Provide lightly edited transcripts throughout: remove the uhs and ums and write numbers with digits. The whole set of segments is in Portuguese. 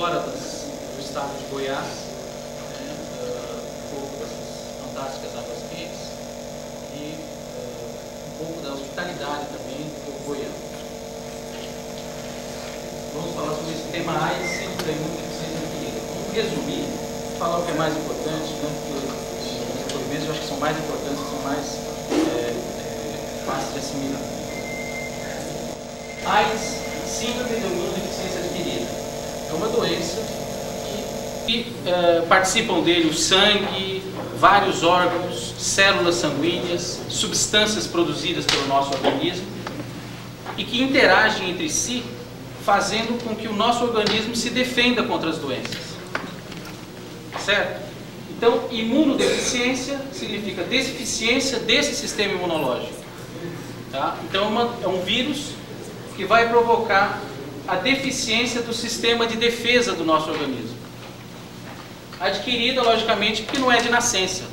fora do estado de Goiás, né, um pouco dessas fantásticas águas quentes e um pouco da hospitalidade também do povo goiano. Vamos falar sobre esse tema AIDS, síndrome da imunodeficiência adquirida. Vamos resumir, falar o que é mais importante, né, porque os depoimentos eu acho que são mais importantes, são mais fáceis de assimilar. AIDS, síndrome da imunodeficiência adquirida, é uma doença que participam dele o sangue, vários órgãos, células sanguíneas, substâncias produzidas pelo nosso organismo e que interagem entre si, fazendo com que o nosso organismo se defenda contra as doenças. Certo? Então, imunodeficiência significa deficiência desse sistema imunológico. Tá? Então, é um vírus que vai provocar a deficiência do sistema de defesa do nosso organismo. Adquirida, logicamente, porque não é de nascença.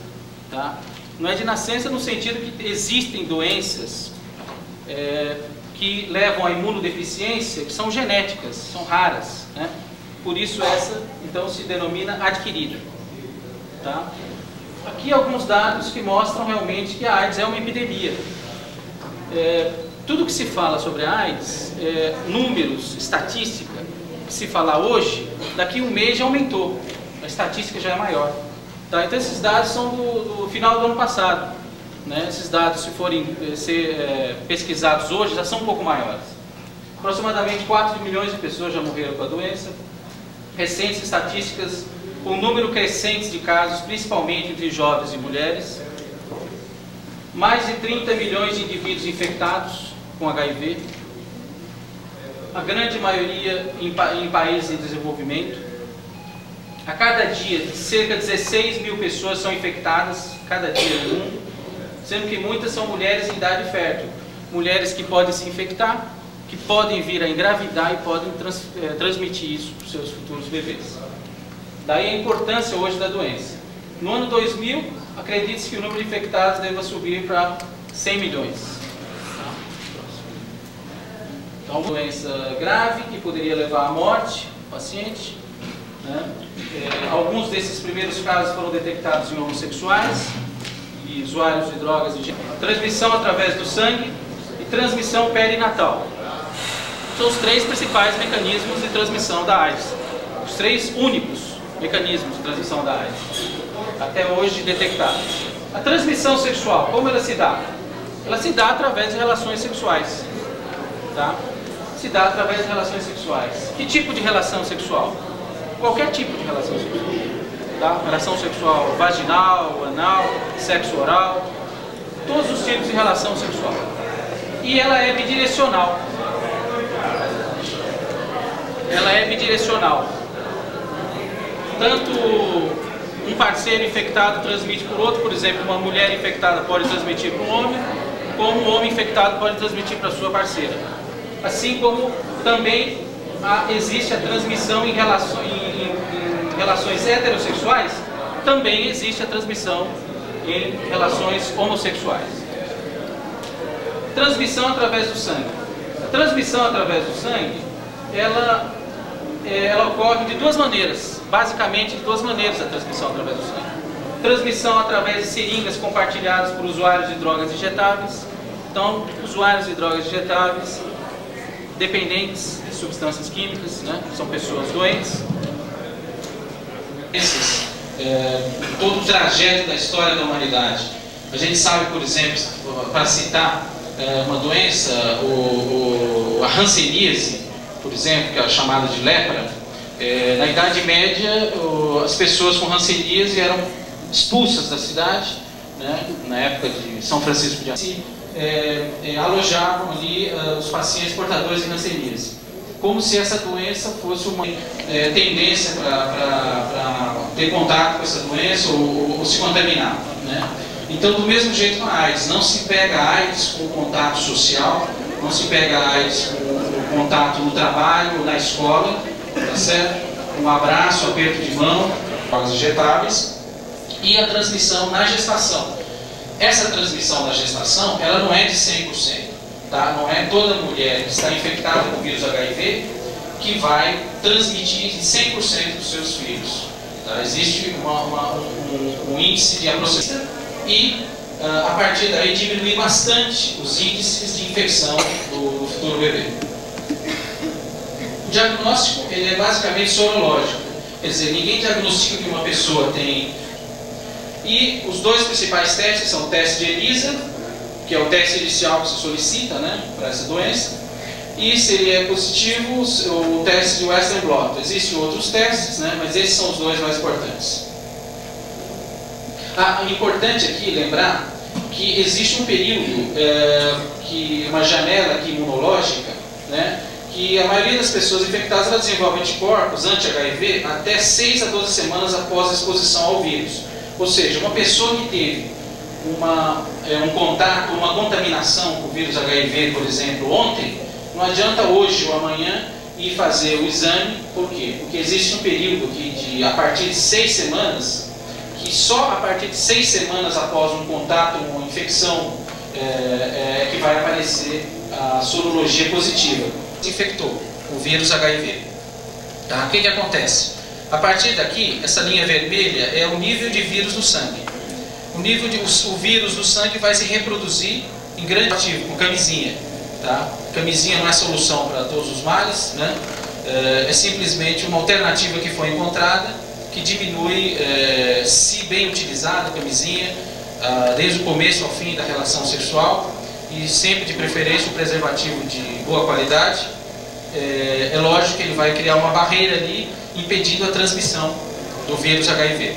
Tá? Não é de nascença no sentido que existem doenças que levam à imunodeficiência, que são genéticas, são raras, né? Por isso essa, então, se denomina adquirida. Tá? Aqui alguns dados que mostram realmente que a AIDS é uma epidemia. Tudo que se fala sobre a AIDS, números, estatística, que se falar hoje, daqui a um mês já aumentou, a estatística já é maior. Tá? Então esses dados são do final do ano passado. Né? Esses dados, se forem ser pesquisados hoje, já são um pouco maiores. Aproximadamente 4 milhões de pessoas já morreram com a doença. Recentes estatísticas com um número crescente de casos, principalmente entre jovens e mulheres. Mais de 30 milhões de indivíduos infectados com HIV. A grande maioria em países em desenvolvimento. A cada dia, cerca de 16 mil pessoas são infectadas, cada dia no mundo, sendo que muitas são mulheres em idade fértil, mulheres que podem se infectar, que podem vir a engravidar e podem transmitir isso para os seus futuros bebês. Daí a importância hoje da doença. No ano 2000, acredita-se que o número de infectados deva subir para 100 milhões. Então, uma doença grave que poderia levar à morte do paciente. Né? Alguns desses primeiros casos foram detectados em homossexuais e usuários de drogas e transmissão através do sangue e transmissão perinatal. São os três principais mecanismos de transmissão da AIDS. Os três únicos mecanismos de transmissão da AIDS, até hoje detectados. A transmissão sexual, como ela se dá? Ela se dá através de relações sexuais. Tá? Se dá através de relações sexuais. Que tipo de relação sexual? Qualquer tipo de relação sexual. Tá? Relação sexual vaginal, anal, sexo oral, todos os tipos de relação sexual. E ela é bidirecional. Ela é bidirecional. Tanto um parceiro infectado transmite por outro, por exemplo, uma mulher infectada pode transmitir para um homem, como um homem infectado pode transmitir para a sua parceira. Assim como também existe a transmissão em relações heterossexuais, também existe a transmissão em relações homossexuais. Transmissão através do sangue. A transmissão através do sangue, ela ocorre de duas maneiras, basicamente de duas maneiras a transmissão através do sangue. Transmissão através de seringas compartilhadas por usuários de drogas injetáveis. Então, usuários de drogas injetáveis, dependentes de substâncias químicas, né? São pessoas doentes. Todo o trajeto da história da humanidade. A gente sabe, por exemplo, para citar uma doença, a hanseníase, por exemplo, que é chamada de lepra. Na Idade Média, as pessoas com hanseníase eram expulsas da cidade, né? Na época de São Francisco de Assis, alojavam ali os pacientes portadores de hanseníase, como se essa doença fosse uma tendência para ter contato com essa doença ou se contaminar, né? Então, do mesmo jeito com a AIDS, não se pega a AIDS com contato social, não se pega a AIDS com contato no trabalho, na escola, tá certo? Um abraço, aperto de mão, drogas injetáveis, e a transmissão na gestação. Essa transmissão na gestação, ela não é de 100%, tá? Não é toda mulher que está infectada com o vírus HIV que vai transmitir 100% dos seus filhos. Tá? Existe um índice de aproximação e a partir daí diminuir bastante os índices de infecção do futuro bebê. O diagnóstico ele é basicamente sorológico, quer dizer, ninguém diagnostica que uma pessoa tem. E os dois principais testes são o teste de ELISA, que é o teste inicial que se solicita, né, para essa doença, e se ele é positivo, o teste de Western blot. Existem outros testes, né, mas esses são os dois mais importantes. O importante aqui lembrar que existe um período, uma janela aqui imunológica, né, que a maioria das pessoas infectadas ela desenvolve anticorpos anti-HIV até 6 a 12 semanas após a exposição ao vírus. Ou seja, uma pessoa que teve um contato, uma contaminação com o vírus HIV, por exemplo, ontem, não adianta hoje ou amanhã ir fazer o exame. Por quê? Porque existe um período aqui a partir de 6 semanas, que só a partir de 6 semanas após um contato, uma infecção, que vai aparecer a sorologia positiva. Infectou o vírus HIV. Tá? O que acontece? A partir daqui, essa linha vermelha é o nível de vírus no sangue. O vírus do sangue vai se reproduzir em grande ativo, com camisinha. Tá? Camisinha não é solução para todos os males, né? É simplesmente uma alternativa que foi encontrada, que diminui, se bem utilizada, a camisinha, desde o começo ao fim da relação sexual, e sempre de preferência um preservativo de boa qualidade. É lógico que ele vai criar uma barreira ali, impedindo a transmissão do vírus HIV.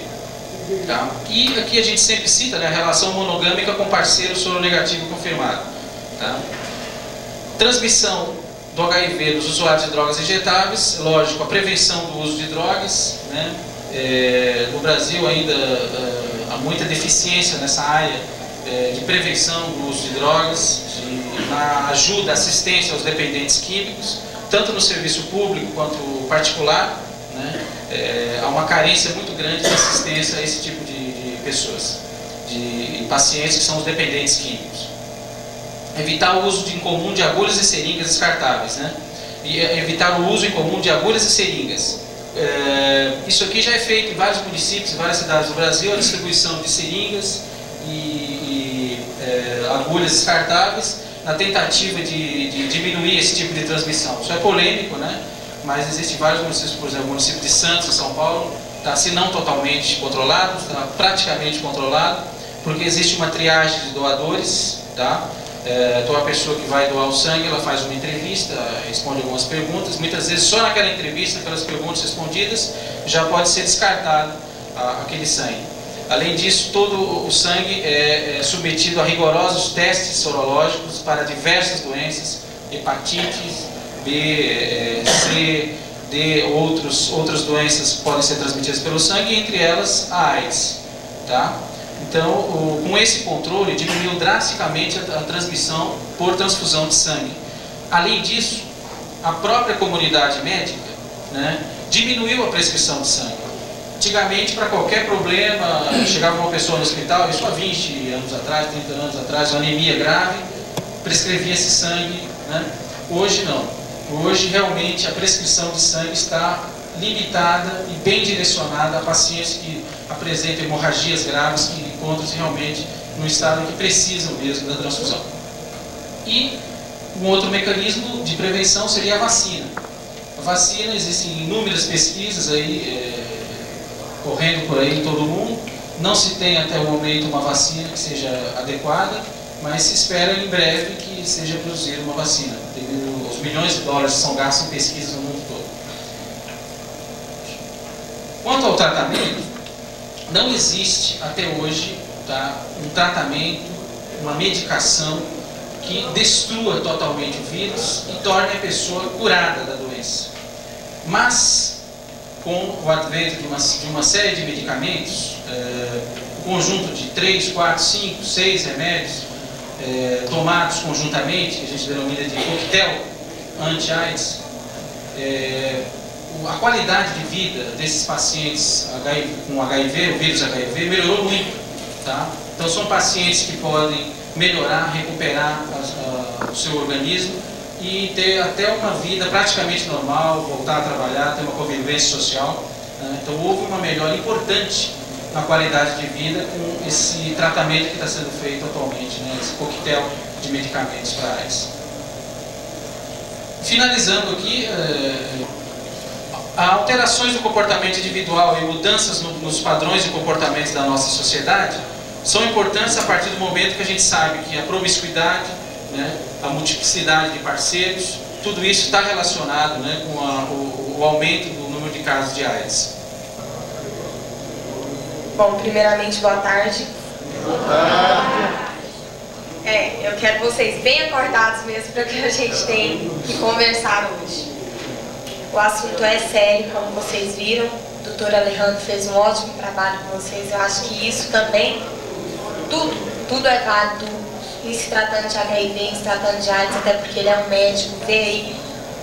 Tá? E aqui a gente sempre cita, né, a relação monogâmica com parceiro soronegativo confirmado. Tá? Transmissão do HIV dos usuários de drogas injetáveis, lógico, a prevenção do uso de drogas, né? No Brasil ainda há muita deficiência nessa área de prevenção do uso de drogas, na ajuda, assistência aos dependentes químicos, tanto no serviço público quanto particular, né? Há uma carência muito grande de assistência a esse tipo de pessoas, de pacientes que são os dependentes químicos. Evitar o uso incomum de agulhas e seringas descartáveis, né? E evitar o uso incomum de agulhas e seringas. Isso aqui já é feito em vários municípios, em várias cidades do Brasil, a distribuição de seringas e agulhas descartáveis, na tentativa de diminuir esse tipo de transmissão. Isso é polêmico, né? Mas existem vários municípios, por exemplo, o município de Santos, em São Paulo, está, se não totalmente controlado, está praticamente controlado, porque existe uma triagem de doadores, tá? Então a pessoa que vai doar o sangue, ela faz uma entrevista, responde algumas perguntas, muitas vezes só naquela entrevista, aquelas perguntas respondidas, já pode ser descartado aquele sangue. Além disso, todo o sangue é submetido a rigorosos testes sorológicos para diversas doenças, hepatites, B, C, D, outras doenças que podem ser transmitidas pelo sangue, entre elas a AIDS. Tá? Então, com esse controle, diminuiu drasticamente a transmissão por transfusão de sangue. Além disso, a própria comunidade médica, né, diminuiu a prescrição de sangue. Antigamente, para qualquer problema, chegava uma pessoa no hospital, isso há 20 anos atrás, 30 anos atrás, uma anemia grave, prescrevia esse sangue. Né? Hoje não. Hoje, realmente, a prescrição de sangue está limitada e bem direcionada a pacientes que apresentam hemorragias graves, que encontram-se realmente no estado em que precisam mesmo da transfusão. E um outro mecanismo de prevenção seria a vacina. A vacina, existem inúmeras pesquisas aí, correndo por aí em todo o mundo. Não se tem até o momento uma vacina que seja adequada, mas se espera em breve que seja produzida uma vacina, devido aos milhões de dólares que são gastos em pesquisas no mundo todo. Quanto ao tratamento, não existe até hoje, tá, um tratamento, uma medicação que destrua totalmente o vírus e torne a pessoa curada da doença. Mas, com o advento de uma série de medicamentos, um conjunto de 3, 4, 5, 6 remédios tomados conjuntamente, que a gente denomina de coquetel anti-AIDS, a qualidade de vida desses pacientes com HIV, o vírus HIV, melhorou muito. Tá? Então são pacientes que podem melhorar, recuperar o seu organismo e ter até uma vida praticamente normal, voltar a trabalhar, ter uma convivência social. Então houve uma melhora importante na qualidade de vida com esse tratamento que está sendo feito atualmente, né? Esse coquetel de medicamentos para AIDS. Finalizando aqui, alterações do comportamento individual e mudanças nos padrões de comportamento da nossa sociedade são importantes a partir do momento que a gente sabe que a promiscuidade, né, a multiplicidade de parceiros, tudo isso está relacionado, né, com o aumento do número de casos de AIDS. Bom, primeiramente, boa tarde. Boa tarde. Eu quero vocês bem acordados mesmo para que a gente tem que conversar hoje. O assunto é sério, como vocês viram. O doutor Alejandro fez um ótimo trabalho com vocês. Eu acho que isso também, tudo é válido em se tratando de HIV, em se tratando de AIDS, até porque ele é um médico. Vê aí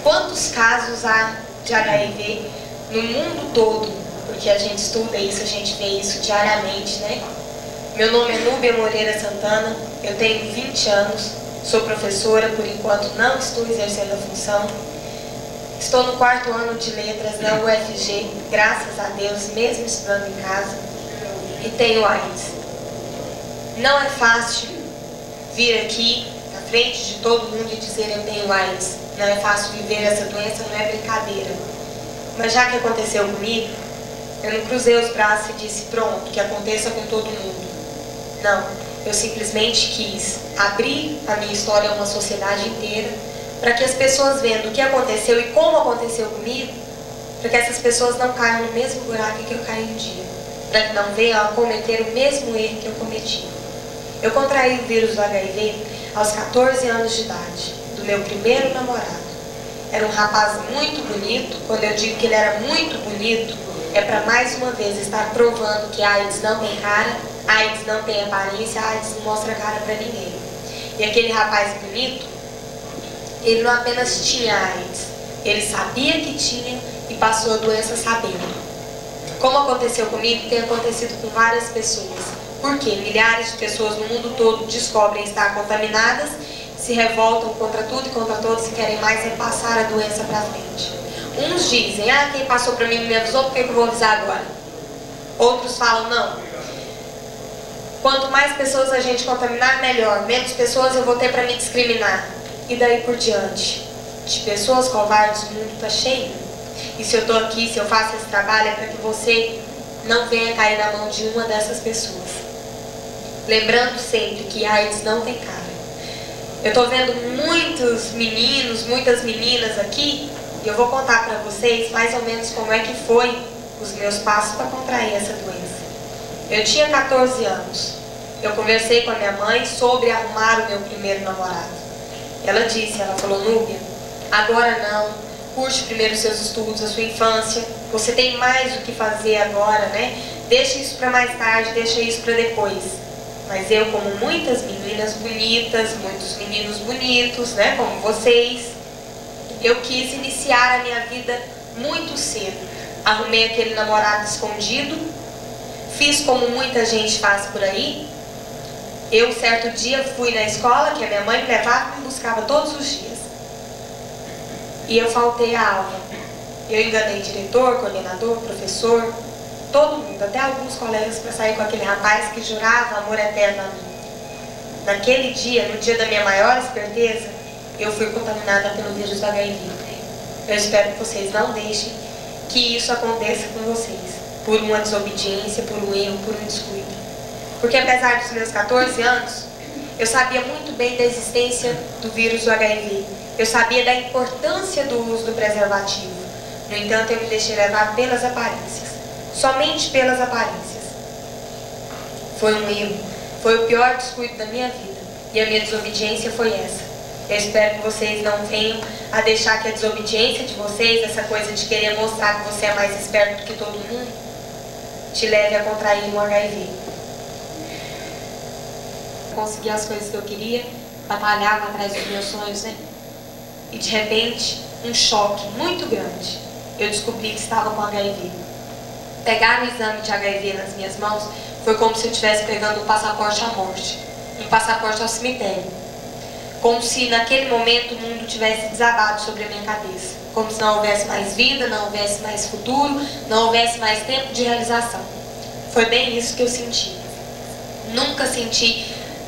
quantos casos há de HIV no mundo todo, porque a gente estuda isso, a gente vê isso diariamente, né? Meu nome é Núbia Moreira Santana, eu tenho 20 anos, sou professora, por enquanto não estou exercendo a função. Estou no 4º ano de letras na UFG, graças a Deus, mesmo estudando em casa, e tenho AIDS. Não é fácil vir aqui na frente de todo mundo e dizer eu tenho AIDS. Não é fácil viver essa doença, não é brincadeira. Mas já que aconteceu comigo, eu não cruzei os braços e disse pronto, que aconteça com todo mundo. Não, eu simplesmente quis abrir a minha história a uma sociedade inteira, para que as pessoas vendo o que aconteceu e como aconteceu comigo, para que essas pessoas não caiam no mesmo buraco que eu caí um dia, para que não venham a cometer o mesmo erro que eu cometi. Eu contraí o vírus do HIV aos 14 anos de idade, do meu primeiro namorado. Era um rapaz muito bonito. Quando eu digo que ele era muito bonito, é para mais uma vez estar provando que a AIDS não tem cara, a AIDS não tem aparência, a AIDS não mostra cara para ninguém. E aquele rapaz bonito, ele não apenas tinha AIDS, ele sabia que tinha e passou a doença sabendo. Como aconteceu comigo, tem acontecido com várias pessoas. Porque milhares de pessoas no mundo todo descobrem estar contaminadas, se revoltam contra tudo e contra todos e querem mais é passar a doença para frente. Uns dizem, quem passou para mim não me avisou, por que eu vou avisar agora? Outros falam, não. Quanto mais pessoas a gente contaminar, melhor. Menos pessoas eu vou ter para me discriminar. E daí por diante. De pessoas covardes, o mundo está cheio. E se eu estou aqui, se eu faço esse trabalho, é para que você não venha cair na mão de uma dessas pessoas. Lembrando sempre que a AIDS não tem cara. Eu estou vendo muitos meninos, muitas meninas aqui, e eu vou contar para vocês mais ou menos como é que foi os meus passos para contrair essa doença. Eu tinha 14 anos. Eu conversei com a minha mãe sobre arrumar o meu primeiro namorado. Ela disse, ela falou, Núbia, agora não, curte primeiro os seus estudos, a sua infância, você tem mais o que fazer agora, né? Deixa isso para mais tarde, deixa isso para depois. Mas eu, como muitas meninas bonitas, muitos meninos bonitos, né, como vocês, eu quis iniciar a minha vida muito cedo. Arrumei aquele namorado escondido, fiz como muita gente faz por aí. Eu, certo dia, fui na escola, que a minha mãe me levava e me buscava todos os dias. E eu faltei a aula. Eu enganei diretor, coordenador, professor, todo mundo, até alguns colegas, para sair com aquele rapaz que jurava amor eterno a mim. Naquele dia, no dia da minha maior esperteza, eu fui contaminada pelo vírus do HIV. Eu espero que vocês não deixem que isso aconteça com vocês, por uma desobediência, por um erro, por um descuido. Porque apesar dos meus 14 anos, eu sabia muito bem da existência do vírus do HIV. Eu sabia da importância do uso do preservativo. No entanto, eu me deixei levar pelas aparências. Somente pelas aparências. Foi um erro. Foi o pior descuido da minha vida. E a minha desobediência foi essa. Eu espero que vocês não venham a deixar que a desobediência de vocês, essa coisa de querer mostrar que você é mais esperto do que todo mundo, te leve a contrair um HIV. Consegui as coisas que eu queria, batalhava atrás dos meus sonhos, né? E de repente, um choque muito grande. Eu descobri que estava com HIV. Pegar o exame de HIV nas minhas mãos foi como se eu estivesse pegando um passaporte à morte, um passaporte ao cemitério. como se naquele momento o mundo tivesse desabado sobre a minha cabeça. Como se não houvesse mais vida, não houvesse mais futuro, não houvesse mais tempo de realização. Foi bem isso que eu senti.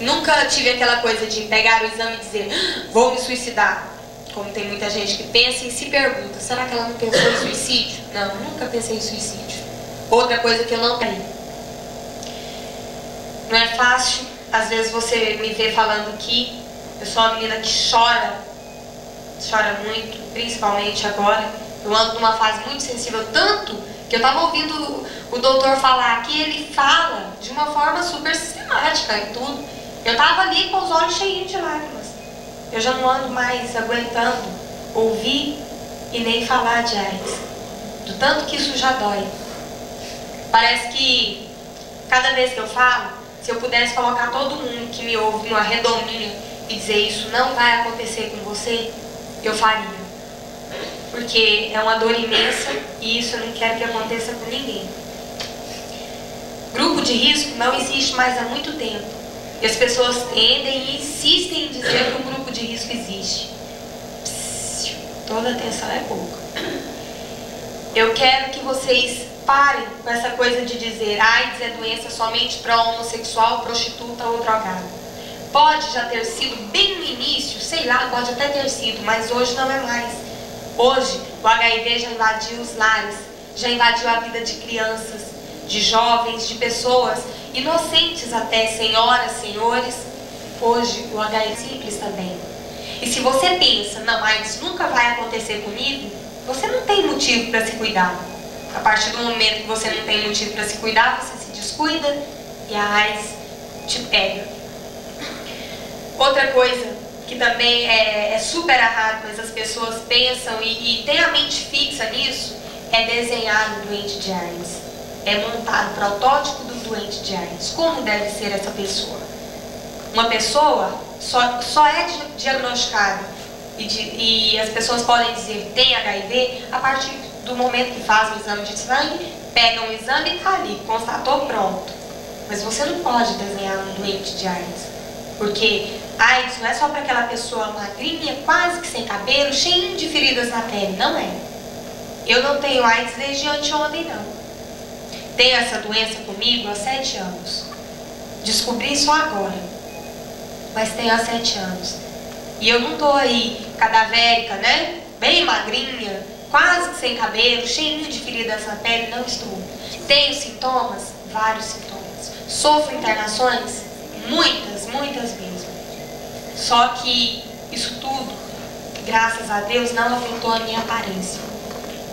Nunca tive aquela coisa de pegar o exame e dizer, vou me suicidar. Como tem muita gente que pensa e se pergunta, será que ela não pensou em suicídio? Não, nunca pensei em suicídio. Outra coisa que eu não caí. Não é fácil, às vezes você me vê falando aqui, eu sou uma menina que chora muito, principalmente agora. Eu ando numa fase muito sensível, tanto que eu estava ouvindo o doutor falar aqui, ele fala de uma forma super sistemática e tudo. Eu estava ali com os olhos cheios de lágrimas. Eu já não ando mais aguentando ouvir e nem falar de AIDS, do tanto que isso já dói. Parece que cada vez que eu falo, se eu pudesse colocar todo mundo que me ouve numa redominha e dizer isso não vai acontecer com você, eu faria. Porque é uma dor imensa e isso eu não quero que aconteça com ninguém. Grupo de risco não existe mais há muito tempo. E as pessoas tendem e insistem em dizer que um grupo de risco existe. Toda atenção é pouca. Eu quero que vocês parem com essa coisa de dizer AIDS é doença somente para homossexual, prostituta ou drogado. Pode já ter sido bem no início, sei lá, pode até ter sido, mas hoje não é mais. Hoje o HIV já invadiu os lares, já invadiu a vida de crianças, de jovens, de pessoas inocentes até, senhoras, senhores. Hoje o HIV é simples também. E se você pensa, não, AIDS nunca vai acontecer comigo, você não tem motivo para se cuidar. A partir do momento que você não tem motivo para se cuidar, você se descuida e a AIDS te pega. Outra coisa que também é super errado, mas as pessoas pensam e têm a mente fixa nisso, é desenhar um doente de AIDS. É montar o protótipo do doente de AIDS. Como deve ser essa pessoa? Uma pessoa só é diagnosticada e as pessoas podem dizer tem HIV a partir do momento que faz o exame de sangue, pegam o exame e está ali, constatou, pronto. Mas você não pode desenhar um doente de AIDS, porque AIDS não é só para aquela pessoa magrinha, quase que sem cabelo, cheia de feridas na pele, não é. Eu não tenho AIDS desde anteontem, não. Tenho essa doença comigo há 7 anos. Descobri só agora, mas tenho há 7 anos. E eu não estou aí cadavérica, né? Bem magrinha, quase que sem cabelo, cheio de feridas na pele, não estou. Tenho sintomas? Vários sintomas. Sofro internações? Muitas mesmo. Só que isso tudo, graças a Deus, não afetou a minha aparência.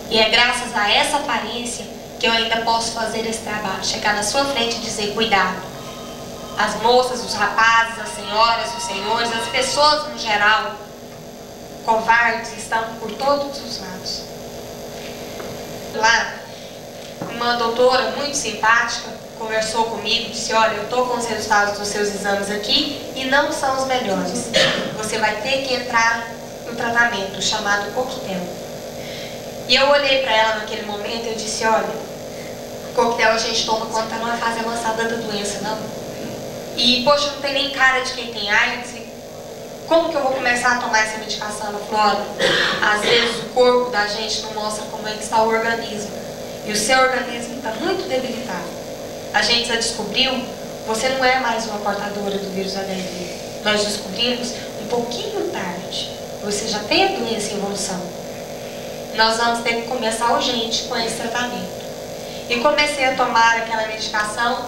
E é graças a essa aparência que eu ainda posso fazer esse trabalho. Chegar na sua frente e dizer, cuidado. As moças, os rapazes, as senhoras, os senhores, as pessoas no geral, covardes, estão por todos os lados. Lá, uma doutora muito simpática conversou comigo, disse, olha, eu estou com os resultados dos seus exames aqui e não são os melhores. Você vai ter que entrar no tratamento chamado coquetel. E eu olhei para ela naquele momento e eu disse, olha, coquetel a gente toma quando está numa fase avançada da doença, não? E, poxa, não tem nem cara de quem tem AIDS. Como que eu vou começar a tomar essa medicação? Ela falou, olha, às vezes o corpo da gente não mostra como é que está o organismo. E o seu organismo está muito debilitado. A gente já descobriu, você não é mais uma portadora do vírus HIV. Nós descobrimos um pouquinho tarde. Você já tem a doença em evolução. Nós vamos ter que começar urgente com esse tratamento. E comecei a tomar aquela medicação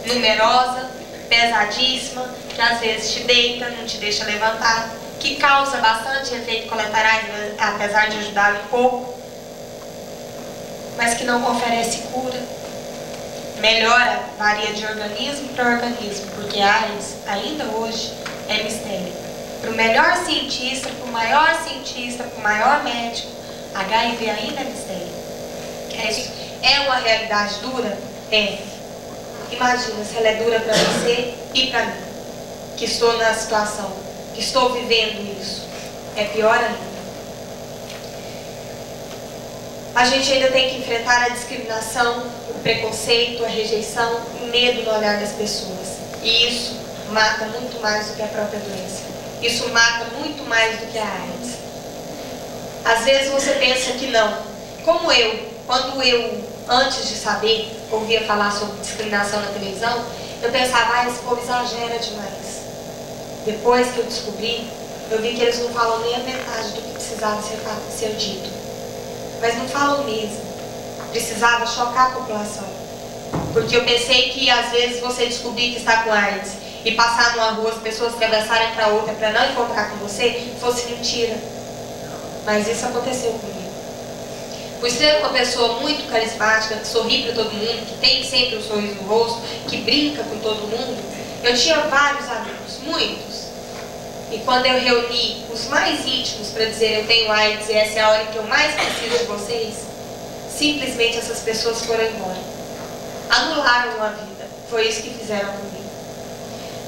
numerosa, pesadíssima, que às vezes te deita, não te deixa levantar, que causa bastante efeitos colaterais, apesar de ajudar um pouco, mas que não oferece cura. Melhora, varia de organismo para organismo, porque a AIDS, ainda hoje, é mistério. Para o melhor cientista, para o maior cientista, para o maior médico, HIV ainda é mistério. É uma realidade dura? É. Imagina se ela é dura para você e para mim, que estou na situação, que estou vivendo isso. É pior ainda. A gente ainda tem que enfrentar a discriminação, o preconceito, a rejeição, o medo no olhar das pessoas. E isso mata muito mais do que a própria doença. Isso mata muito mais do que a AIDS. Às vezes você pensa que não. Como quando eu, antes de saber, ouvia falar sobre discriminação na televisão, eu pensava, esse povo exagera demais. Depois que eu descobri, eu vi que eles não falam nem a metade do que precisava ser dito. Mas não falam mesmo. Precisava chocar a população. Porque eu pensei que às vezes você descobrir que está com AIDS e passar numa rua, as pessoas atravessarem para outra para não encontrar com você, fosse mentira. Mas isso aconteceu comigo. Por ser uma pessoa muito carismática, que sorri para todo mundo, que tem sempre um sorriso no rosto, que brinca com todo mundo, eu tinha vários amigos, muitos. E quando eu reuni os mais íntimos para dizer eu tenho AIDS e essa é a hora em que eu mais preciso de vocês, simplesmente essas pessoas foram embora. Anularam a vida. Foi isso que fizeram comigo.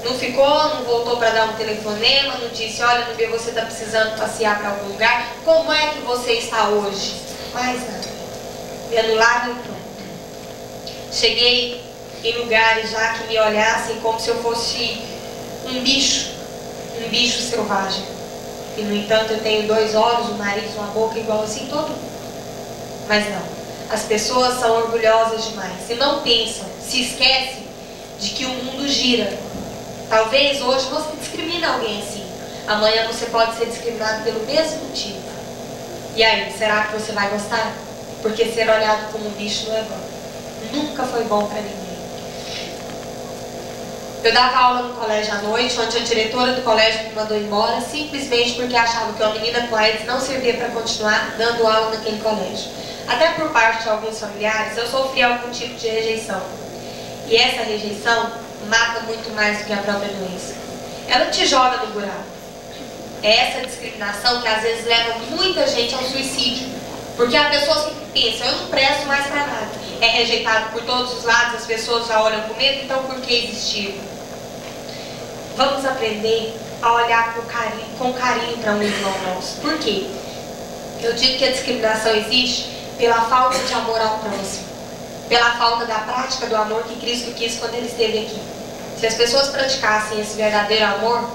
Não ficou, não voltou para dar um telefonema, não disse, olha, Núbia, você está precisando passear para algum lugar, como é que você está hoje? Mais nada. Me anularam e pronto. Cheguei em lugares já que me olhassem como se eu fosse um bicho selvagem. E no entanto eu tenho 2 olhos, um nariz, uma boca igual assim todo mundo. Mas não. As pessoas são orgulhosas demais. E não pensam, se esquecem de que o mundo gira. Talvez hoje você discrimine alguém assim. Amanhã você pode ser discriminado pelo mesmo motivo. E aí, será que você vai gostar? Porque ser olhado como um bicho não é bom. Nunca foi bom para ninguém. Eu dava aula no colégio à noite, onde a diretora do colégio me mandou embora, simplesmente porque achava que uma menina com AIDS não servia para continuar dando aula naquele colégio. Até por parte de alguns familiares, eu sofri algum tipo de rejeição. E essa rejeição mata muito mais do que a própria doença. Ela te joga no buraco. É essa discriminação que às vezes leva muita gente ao suicídio. Porque a pessoa sempre pensa, eu não presto mais para nada. É rejeitado por todos os lados, as pessoas já olham com medo, então por que existir? Vamos aprender a olhar com carinho para um irmão nosso. Por quê? Eu digo que a discriminação existe pela falta de amor ao próximo. Pela falta da prática do amor que Cristo quis quando Ele esteve aqui. Se as pessoas praticassem esse verdadeiro amor,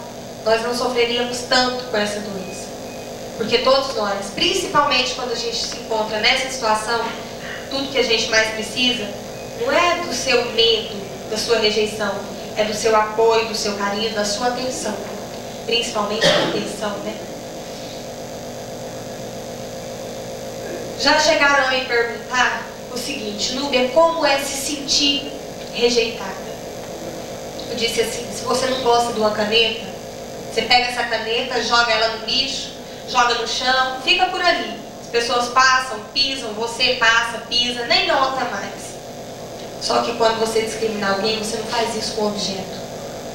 nós não sofreríamos tanto com essa doença. Porque todos nós, principalmente quando a gente se encontra nessa situação, tudo que a gente mais precisa não é do seu medo, da sua rejeição, é do seu apoio, do seu carinho, da sua atenção. Principalmente a atenção, né? Já chegaram a me perguntar o seguinte, Núbia, como é se sentir rejeitada? Eu disse assim, se você não gosta de uma caneta, você pega essa caneta, joga ela no lixo, joga no chão, fica por ali. As pessoas passam, pisam, você passa, pisa, nem nota mais. Só que quando você discrimina alguém, você não faz isso com objeto.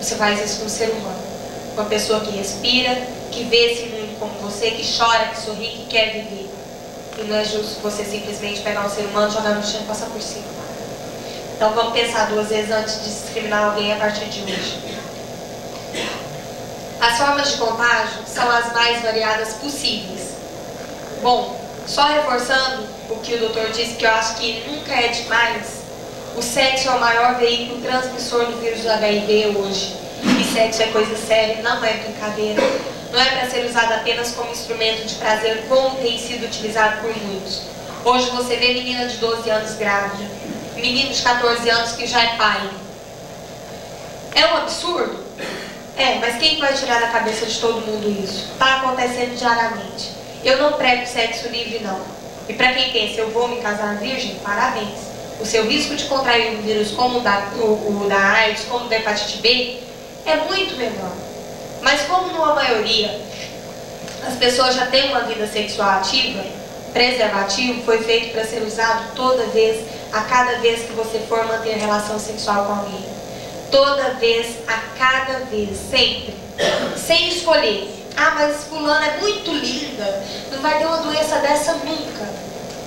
Você faz isso com um ser humano. Uma pessoa que respira, que vê esse mundo como você, que chora, que sorri, que quer viver. E não é justo você simplesmente pegar um ser humano, jogar no chão e passar por cima. Então vamos pensar 2 vezes antes de discriminar alguém a partir de hoje. As formas de contágio são as mais variadas possíveis. Bom, só reforçando o que o doutor disse, que eu acho que nunca é demais, o sexo é o maior veículo transmissor do vírus do HIV hoje. E sexo é coisa séria, não é brincadeira. Não é para ser usado apenas como instrumento de prazer, como tem sido utilizado por muitos. Hoje você vê menina de 12 anos grávida, menino de 14 anos que já é pai. É um absurdo? É, mas quem vai tirar da cabeça de todo mundo isso? Está acontecendo diariamente. Eu não prego sexo livre, não. E para quem pensa, eu vou me casar virgem, parabéns. O seu risco de contrair um vírus como o da AIDS, como o da hepatite B, é muito menor. Mas como numa maioria as pessoas já têm uma vida sexual ativa, preservativo foi feito para ser usado a cada vez que você for manter relação sexual com alguém. Toda vez, a cada vez, sempre. Sem escolher. Ah, mas fulana é muito linda, não vai ter uma doença dessa nunca.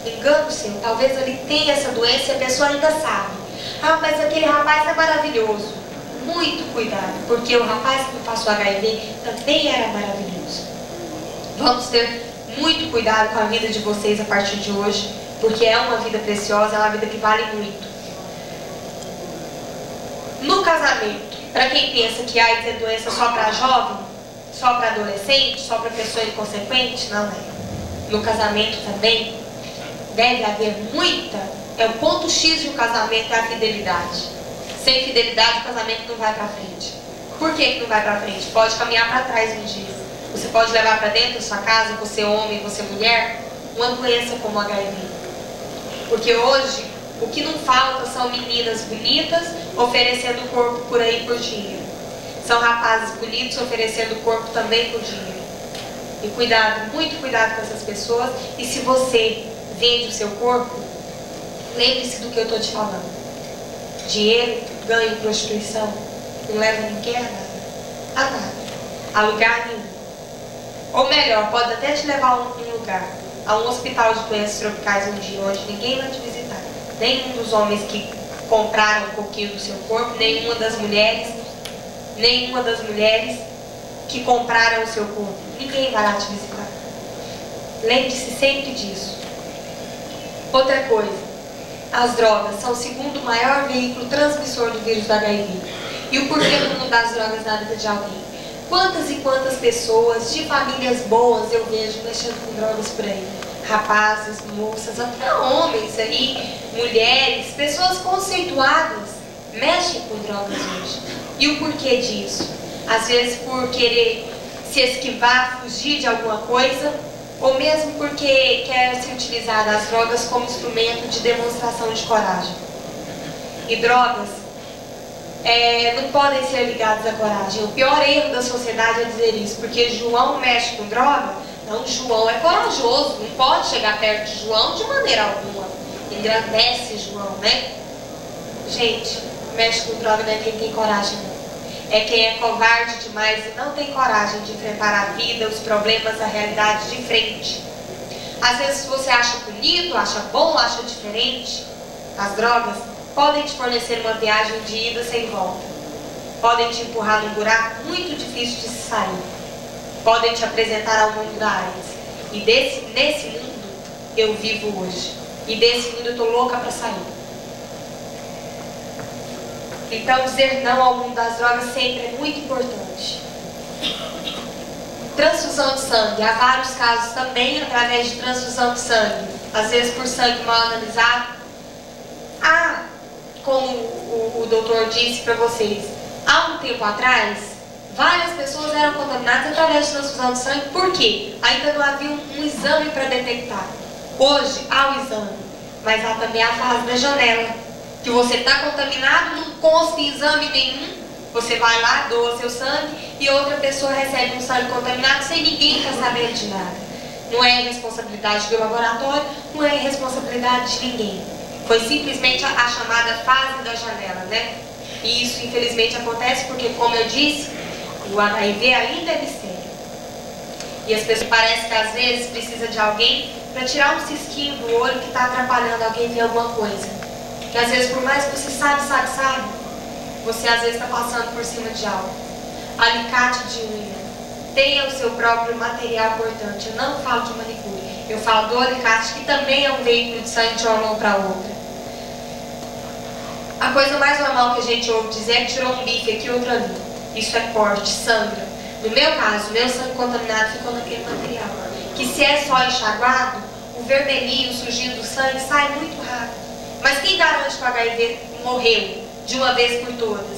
Engano seu, talvez ele tenha essa doença e a pessoa ainda sabe. Ah, mas aquele rapaz é maravilhoso. Muito cuidado, porque o rapaz que passou HIV também era maravilhoso. Vamos ter muito cuidado com a vida de vocês a partir de hoje, porque é uma vida preciosa, é uma vida que vale muito. No casamento, para quem pensa que AIDS é doença só para jovem, só para adolescente, só para pessoa inconsequente? Não é. No casamento também deve haver o ponto X de um casamento é a fidelidade. Sem fidelidade o casamento não vai para frente. Por que não vai para frente? Pode caminhar para trás um dia. Você pode levar para dentro da sua casa, você homem, você mulher, uma doença como HIV. Porque hoje o que não falta são meninas bonitas oferecendo o corpo por aí por dinheiro. São rapazes bonitos oferecendo o corpo também por dinheiro. E cuidado, muito cuidado com essas pessoas. E se você vende o seu corpo, lembre-se do que eu estou te falando. Dinheiro, ganho, prostituição, não leva ninguém a nada. A nada. A lugar nenhum. Ou melhor, pode até te levar a um lugar. A um hospital de doenças tropicais um dia, onde ninguém vai te visitar. Nenhum dos homens que compraram um pouquinho do seu corpo, nenhuma das mulheres que compraram o seu corpo. Ninguém vai lá te visitar. Lembre-se sempre disso. Outra coisa, as drogas são o segundo maior veículo transmissor do vírus do HIV. E o porquê não mudar as drogas na vida de alguém? Quantas e quantas pessoas de famílias boas eu vejo mexendo com drogas por aí? Rapazes, moças, até homens aí, mulheres, pessoas conceituadas mexem com drogas hoje. E o porquê disso? Às vezes por querer se esquivar, fugir de alguma coisa, ou mesmo porque quer se utilizar das drogas como instrumento de demonstração de coragem. E drogas não podem ser ligadas à coragem. O pior erro da sociedade é dizer isso, porque João mexe com droga. Não, João é corajoso, não pode chegar perto de João de maneira alguma. Engrandece João, né? Gente, mexe com droga não é quem tem coragem, não. É quem é covarde demais e não tem coragem de enfrentar a vida, os problemas, a realidade de frente. Às vezes você acha bonito, acha bom, acha diferente. As drogas podem te fornecer uma viagem de ida sem volta. Podem te empurrar num buraco muito difícil de se sair. Podem te apresentar ao mundo da AIDS. E nesse mundo eu vivo hoje. E desse mundo eu estou louca para sair. Então dizer não ao mundo das drogas sempre é muito importante. Transfusão de sangue. Há vários casos também através de transfusão de sangue. Às vezes por sangue mal analisado. Como o doutor disse para vocês, há um tempo atrás, várias pessoas eram contaminadas através de transfusão de sangue. Por quê? Ainda não havia um exame para detectar. Hoje há o exame, mas há também a fase da janela. Que você está contaminado, não consta em exame nenhum. Você vai lá, doa seu sangue e outra pessoa recebe um sangue contaminado sem ninguém estar sabendo de nada. Não é responsabilidade do laboratório, não é responsabilidade de ninguém. Foi simplesmente a chamada fase da janela, né? E isso infelizmente acontece porque, como eu disse, o HIV ainda é mistério. E as pessoas parecem que às vezes precisa de alguém para tirar um cisquinho do olho que está atrapalhando alguém ver alguma coisa. Que às vezes, por mais que você sabe, você às vezes está passando por cima de algo. Alicate de unha. Tenha o seu próprio material cortante. Eu não falo de manicure. Eu falo do alicate, que também é um veículo de sangue de uma mão para outra. A coisa mais normal que a gente ouve dizer é que tirou um bife aqui e outro ali. Isso é corte, sangra. No meu caso, meu sangue contaminado ficou naquele material. Que se é só enxaguado, o vermelhinho surgindo do sangue sai muito rápido. Mas quem garante que o HIV morreu de uma vez por todas?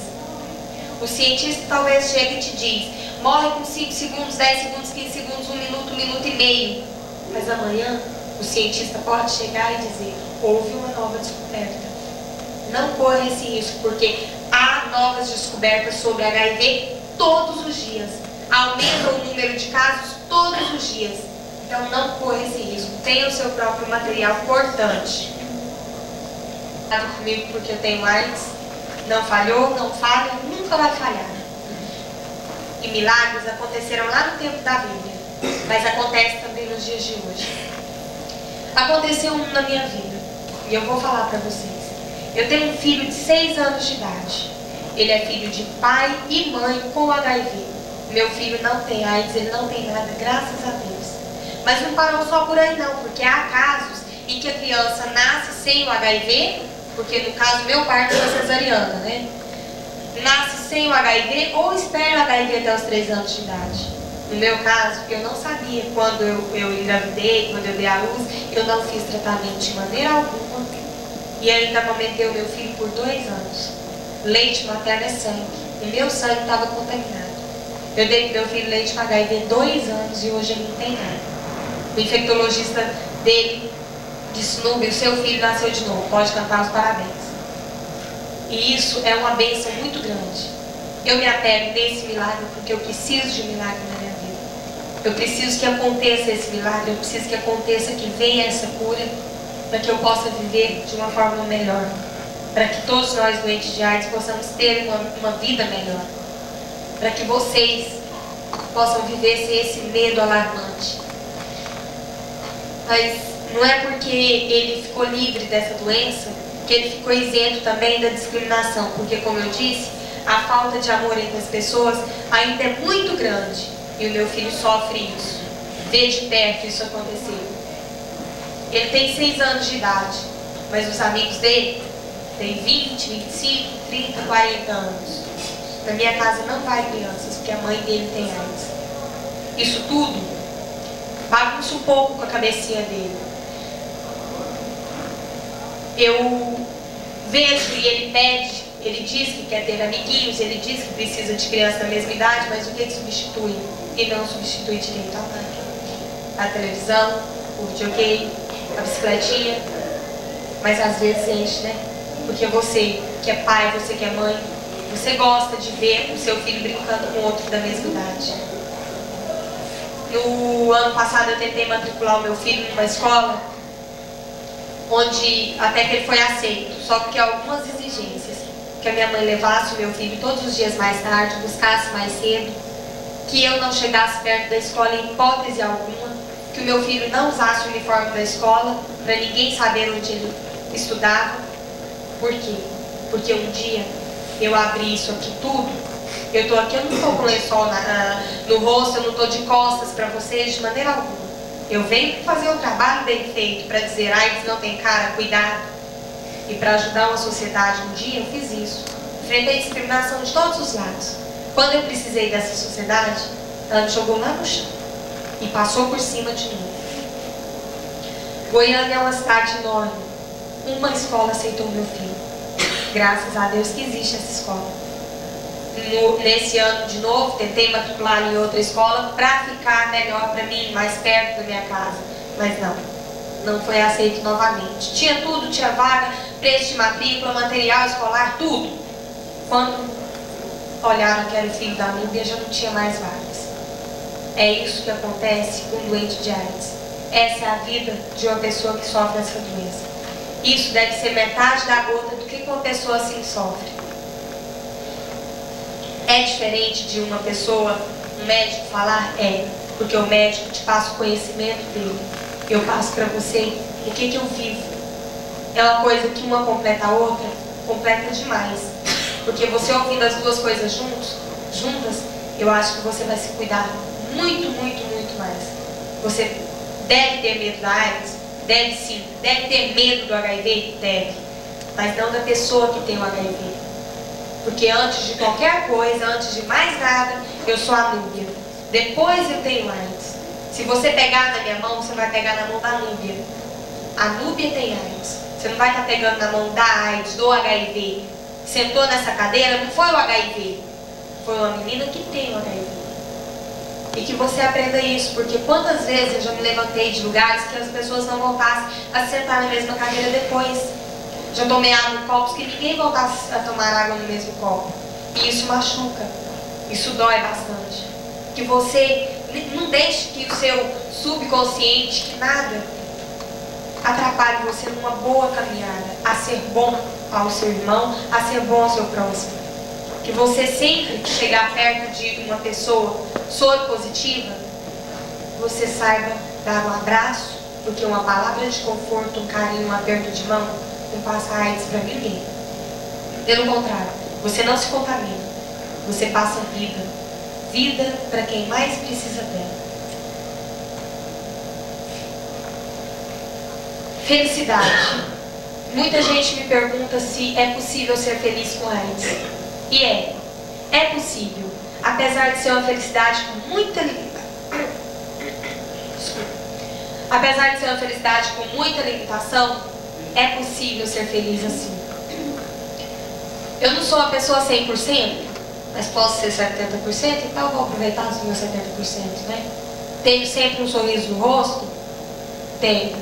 O cientista talvez chegue e te diz, morre com 5 segundos, 10 segundos, 15 segundos, 1 minuto e meio. Mas amanhã o cientista pode chegar e dizer, houve uma nova descoberta. Não corra esse risco, porque há novas descobertas sobre HIV todos os dias. Aumenta o número de casos todos os dias. Então não corra esse risco. Tenha o seu próprio material cortante. Cuidado comigo porque eu tenho AIDS. Não falhou, não falha, nunca vai falhar. E milagres aconteceram lá no tempo da Bíblia, mas acontece também nos dias de hoje. Aconteceu um na minha vida, e eu vou falar para vocês. Eu tenho um filho de 6 anos de idade. Ele é filho de pai e mãe com HIV. Meu filho não tem AIDS, ele não tem nada, graças a Deus. Mas não parou só por aí não, porque há casos em que a criança nasce sem o HIV, porque no caso meu parto foi cesariana, né? Nasce sem o HIV ou espera o HIV até os 3 anos de idade. No meu caso, eu não sabia quando eu engravidei, quando eu dei à luz, eu não fiz tratamento de maneira alguma. E ainda amamentei o meu filho por 2 anos. Leite materno é sangue. E meu sangue estava contaminado. Eu dei pro meu filho leite com HIV 2 anos e hoje ele não tem nada. O infectologista dele disse: Núbia, o seu filho nasceu de novo, pode cantar os parabéns. E isso é uma bênção muito grande. Eu me apego nesse milagre porque eu preciso de um milagre na minha vida. Eu preciso que aconteça esse milagre, eu preciso que aconteça, que venha essa cura, para que eu possa viver de uma forma melhor. Para que todos nós doentes de AIDS possamos ter uma vida melhor. Para que vocês possam viver sem esse medo alarmante. Mas não é porque ele ficou livre dessa doença que ele ficou isento também da discriminação. Porque, como eu disse, a falta de amor entre as pessoas ainda é muito grande. E o meu filho sofre isso. Vê de perto isso acontecer. Ele tem 6 anos de idade, mas os amigos dele têm 20, 25, 30, 40 anos. Na minha casa não vai crianças, porque a mãe dele tem AIDS. Isso tudo bagunça um pouco com a cabecinha dele. Eu vejo e ele pede, ele diz que quer ter amiguinhos, ele diz que precisa de criança da mesma idade, mas o que ele substitui? E não substitui direito a mãe. A televisão, o videogame, a bicicletinha. Mas às vezes enche, né? Porque você que é pai, você que é mãe, você gosta de ver o seu filho brincando com outro da mesma idade. No ano passado eu tentei matricular o meu filho numa escola onde até que ele foi aceito, só que algumas exigências. Que a minha mãe levasse o meu filho todos os dias mais tarde, buscasse mais cedo, que eu não chegasse perto da escola em hipótese alguma, que o meu filho não usasse o uniforme da escola, para ninguém saber onde ele estudava. Por quê? Porque um dia eu abri isso aqui tudo, eu estou aqui, eu não estou com lençol no rosto, eu não estou de costas para vocês de maneira alguma. Eu venho fazer um trabalho bem feito para dizer: AIDS não tem cara, cuidado. E para ajudar uma sociedade um dia, eu fiz isso. Enfrentei discriminação de todos os lados. Quando eu precisei dessa sociedade, ela me jogou lá no chão e passou por cima de novo. Goiânia é uma cidade enorme. Uma escola aceitou meu filho. Graças a Deus que existe essa escola. Nesse ano de novo, tentei matricular em outra escola para ficar melhor para mim, mais perto da minha casa. Mas não foi aceito novamente. Tinha tudo, tinha vaga, preço de matrícula, material escolar, tudo. Quando olharam que era o filho da Núbia, já não tinha mais vagas. É isso que acontece com um doente de AIDS. Essa é a vida de uma pessoa que sofre essa doença. Isso deve ser metade da gota do que uma pessoa assim sofre. É diferente de uma pessoa, um médico falar? É, porque o médico te passa o conhecimento dele. Eu passo para você o que eu vivo. É uma coisa que uma completa a outra, completa demais. Porque você ouvindo as duas coisas juntas, eu acho que você vai se cuidar muito, muito, muito mais. Você deve ter medo da AIDS? Deve sim. Deve ter medo do HIV? Deve. Mas não da pessoa que tem o HIV. Porque antes de qualquer coisa, antes de mais nada, eu sou a Núbia. Depois eu tenho AIDS. Se você pegar na minha mão, você vai pegar na mão da Núbia. A Núbia tem AIDS. Você não vai estar pegando na mão da AIDS, do HIV. Sentou nessa cadeira, não foi o HIV. Foi uma menina que tem o HIV. E que você aprenda isso, porque quantas vezes eu já me levantei de lugares que as pessoas não voltassem a sentar na mesma cadeira depois. Já tomei água em copos que ninguém voltasse a tomar água no mesmo copo. E isso machuca. Isso dói bastante. Que você não deixe que o seu subconsciente, que nada, atrapalhe você numa boa caminhada. A ser bom ao seu irmão, a ser bom ao seu próximo. Que você sempre que chegar perto de uma pessoa soro positiva, você saiba dar um abraço, porque uma palavra de conforto, um carinho, um aperto de mão, não passa AIDS para ninguém. Pelo contrário, você não se contamina, você passa vida. Vida para quem mais precisa dela. Felicidade. Muita gente me pergunta se é possível ser feliz com AIDS. E é possível. Apesar de ser uma felicidade com muita Apesar de ser uma felicidade com muita limitação, é possível ser feliz assim. Eu não sou uma pessoa 100%, mas posso ser 70%, então eu vou aproveitar os meus 70%, né? Tenho sempre um sorriso no rosto? Tenho.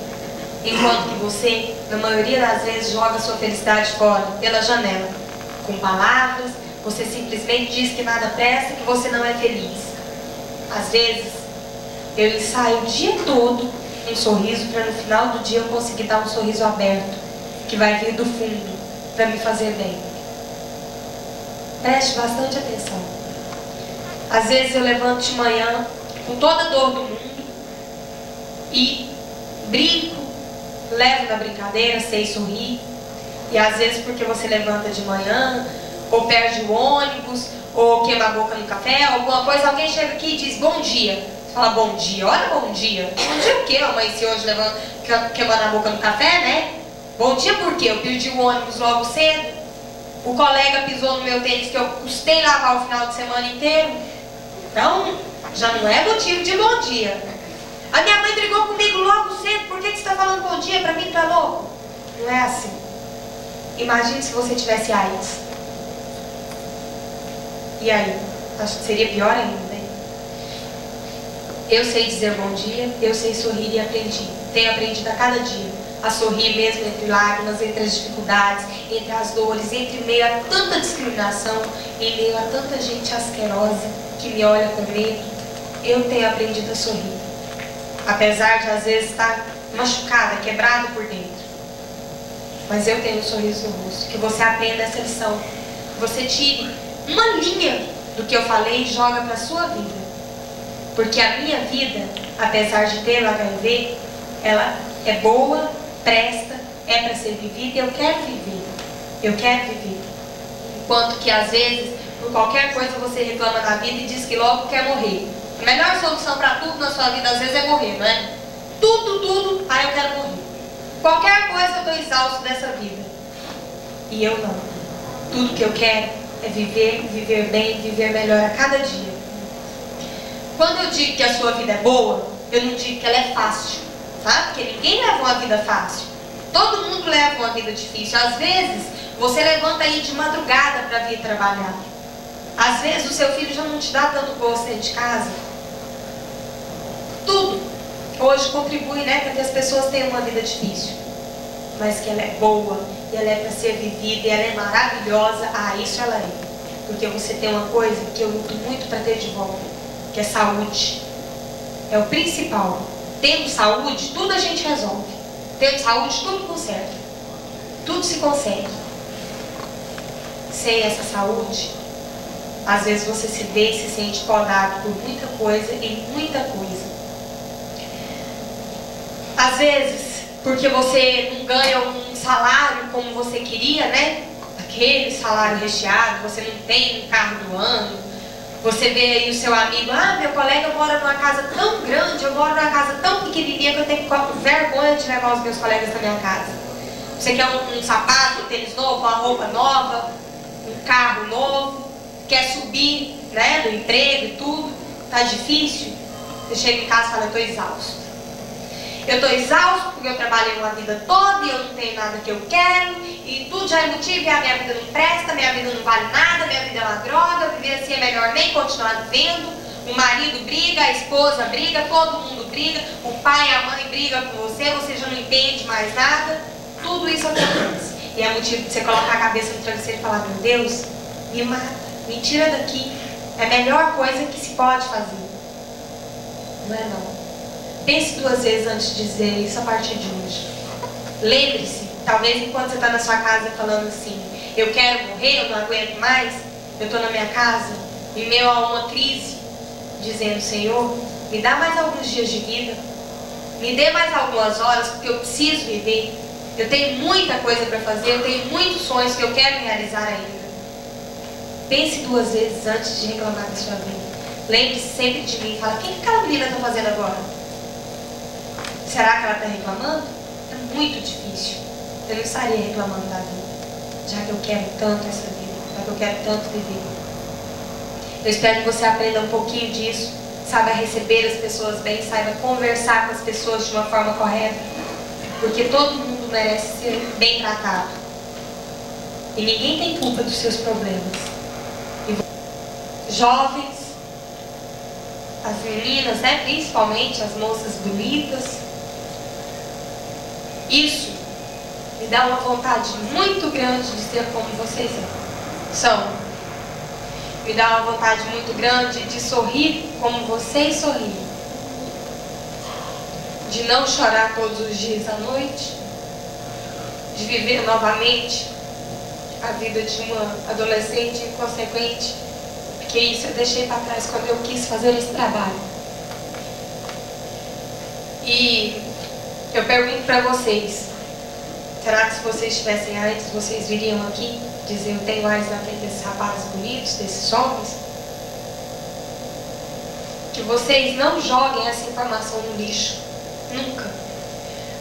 Enquanto que você, na maioria das vezes, joga a sua felicidade fora, pela janela. Com palavras, você simplesmente diz que nada presta, que você não é feliz. Às vezes, eu ensaio o dia todo um sorriso para no final do dia eu conseguir dar um sorriso aberto, que vai vir do fundo, para me fazer bem. Preste bastante atenção. Às vezes eu levanto de manhã com toda a dor do mundo e brinco, levo na brincadeira, sei sorrir. E às vezes porque você levanta de manhã, ou perde o ônibus, ou queima a boca no café, alguma coisa, alguém chega aqui e diz bom dia. Você fala bom dia, olha bom dia. Bom dia o quê? Eu amanheci hoje queimando a boca no café, né? Bom dia por quê? Eu perdi o ônibus logo cedo. O colega pisou no meu tênis que eu custei lavar o final de semana inteiro. Então, já não é motivo de bom dia. A minha mãe brigou comigo logo cedo. Por que você está falando bom dia? Pra mim tá louco. Não é assim. Imagine se você tivesse AIDS. E aí? Acho que seria pior ainda, né? Eu sei dizer bom dia, eu sei sorrir e aprendi. Tenho aprendido a cada dia a sorrir mesmo entre lágrimas, entre as dificuldades, entre as dores, entre meio a tanta discriminação, em meio a tanta gente asquerosa que me olha com medo. Eu tenho aprendido a sorrir. Apesar de às vezes estar machucada, quebrada por dentro. Mas eu tenho um sorriso no rosto. Que você aprenda essa lição. Que você tire uma linha do que eu falei e joga para a sua vida. Porque a minha vida, apesar de ter o HIV, ela é boa, presta, é para ser vivida e eu quero viver. Eu quero viver. Enquanto que às vezes, por qualquer coisa você reclama na vida e diz que logo quer morrer. A melhor solução para tudo na sua vida às vezes é morrer, não é? Tudo, aí eu quero morrer. Qualquer coisa eu estou exausto dessa vida. E eu não. Tudo que eu quero é viver, viver bem, viver melhor a cada dia. Quando eu digo que a sua vida é boa, eu não digo que ela é fácil, tá? Porque ninguém leva uma vida fácil. Todo mundo leva uma vida difícil. Às vezes, você levanta aí de madrugada para vir trabalhar. Às vezes, o seu filho já não te dá tanto gosto dentro de casa. Tudo hoje contribui, né, para que as pessoas tenham uma vida difícil. Mas que ela é boa, e ela é para ser vivida, e ela é maravilhosa. Ah, isso ela é. Porque você tem uma coisa que eu luto muito para ter de volta, que é saúde. É o principal. Tendo saúde, tudo a gente resolve. Tendo saúde, tudo conserta. Tudo se consegue. Sem essa saúde, às vezes você se vê e se sente podado por muita coisa e muita coisa. Às vezes, porque você não ganha um salário como você queria, né? Aquele salário recheado, você não tem um carro do ano. Você vê aí o seu amigo, ah, meu colega mora numa casa tão grande, eu moro numa casa tão pequenininha que eu tenho vergonha de levar os meus colegas na minha casa. Você quer um sapato, um tênis novo, uma roupa nova, um carro novo, quer subir, né, no emprego e tudo, tá difícil. Você chega em casa e fala, eu estou exausto. Eu estou exausto porque eu trabalhei uma vida toda e eu não tenho nada que eu quero e tudo já é motivo e a minha vida não presta, minha vida não vale nada, minha vida é uma droga, viver assim é melhor nem continuar vivendo. O marido briga, a esposa briga, todo mundo briga, o pai e a mãe brigam com você, você já não entende mais nada. Tudo isso acontece. E é motivo de você colocar a cabeça no travesseiro e falar, meu Deus, me mata, me tira daqui. É a melhor coisa que se pode fazer. Não é não. Pense duas vezes antes de dizer isso a partir de hoje. Lembre-se, talvez enquanto você está na sua casa falando assim, eu quero morrer, eu não aguento mais, eu estou na minha casa, em meio a uma crise, dizendo, Senhor, me dá mais alguns dias de vida, me dê mais algumas horas, porque eu preciso viver, eu tenho muita coisa para fazer, eu tenho muitos sonhos que eu quero realizar ainda. Pense duas vezes antes de reclamar da sua vida. Lembre-se sempre de mim e fala, o que aquela menina está fazendo agora? Será que ela está reclamando? É muito difícil. Eu não estaria reclamando da vida, já que eu quero tanto essa vida, já que eu quero tanto viver. Eu espero que você aprenda um pouquinho disso saiba receber as pessoas bem, saiba conversar com as pessoas de uma forma correta, porque todo mundo merece ser bem tratado. E ninguém tem culpa dos seus problemas. E jovens, as meninas, né, principalmente as moças bonitas, isso me dá uma vontade muito grande de ser como vocês são. Me dá uma vontade muito grande de sorrir como vocês sorriem. De não chorar todos os dias à noite. De viver novamente a vida de uma adolescente inconsequente. Porque isso eu deixei para trás quando eu quis fazer esse trabalho. E eu pergunto para vocês, será que se vocês estivessem antes, vocês viriam aqui dizer, eu tenho mais na frente desses rapazes bonitos, desses homens? Que vocês não joguem essa informação no lixo. Nunca.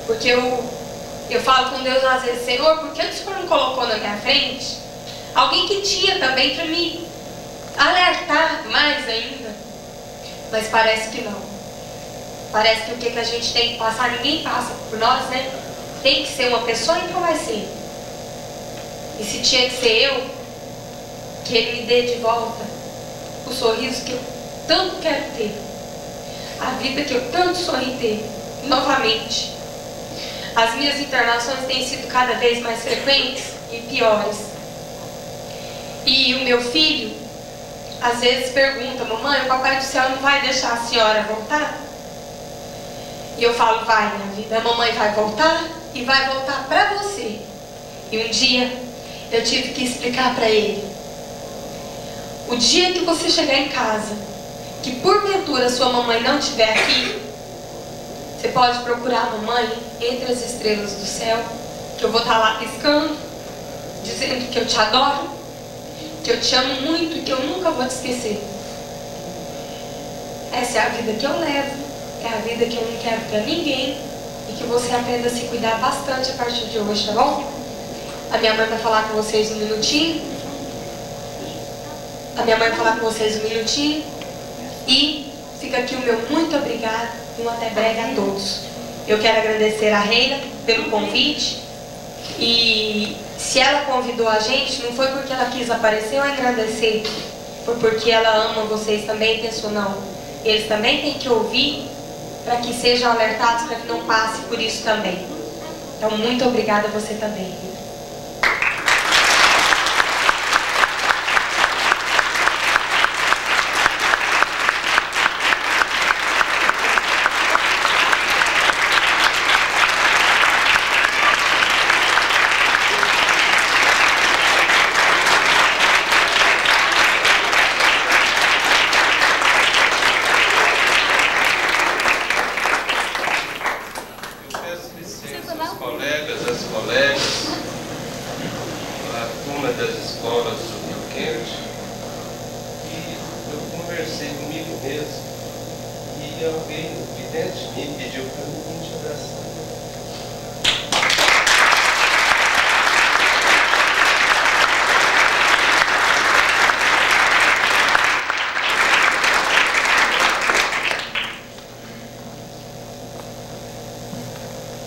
Porque eu falo com Deus às vezes, Senhor, por que o Senhor não colocou na minha frente alguém que tinha também para me alertar mais ainda? Mas parece que não. Parece que o que a gente tem que passar, ninguém passa por nós, né? Tem que ser uma pessoa, então vai ser. E se tinha que ser eu, que Ele me dê de volta o sorriso que eu tanto quero ter, a vida que eu tanto sonhei ter, novamente. As minhas internações têm sido cada vez mais frequentes e piores. E o meu filho, às vezes pergunta, mamãe, o Papai do Céu não vai deixar a senhora voltar? E eu falo, vai, minha vida, a mamãe vai voltar e vai voltar para você. E um dia eu tive que explicar para ele, o dia que você chegar em casa, que porventura sua mamãe não estiver aqui, você pode procurar a mamãe entre as estrelas do céu, que eu vou estar lá piscando, dizendo que eu te adoro, que eu te amo muito e que eu nunca vou te esquecer. Essa é a vida que eu levo, é a vida que eu não quero para ninguém, e que você aprenda a se cuidar bastante a partir de hoje, tá bom? A minha mãe vai falar com vocês um minutinho. A minha mãe vai falar com vocês um minutinho. E fica aqui o meu muito obrigado e um até breve a todos. Eu quero agradecer a Reina pelo convite. E se ela convidou a gente, não foi porque ela quis aparecer ou agradecer, foi porque ela ama vocês também, pensou, não. Eles também têm que ouvir para que sejam alertados, para que não passe por isso também. Então, muito obrigada a você também.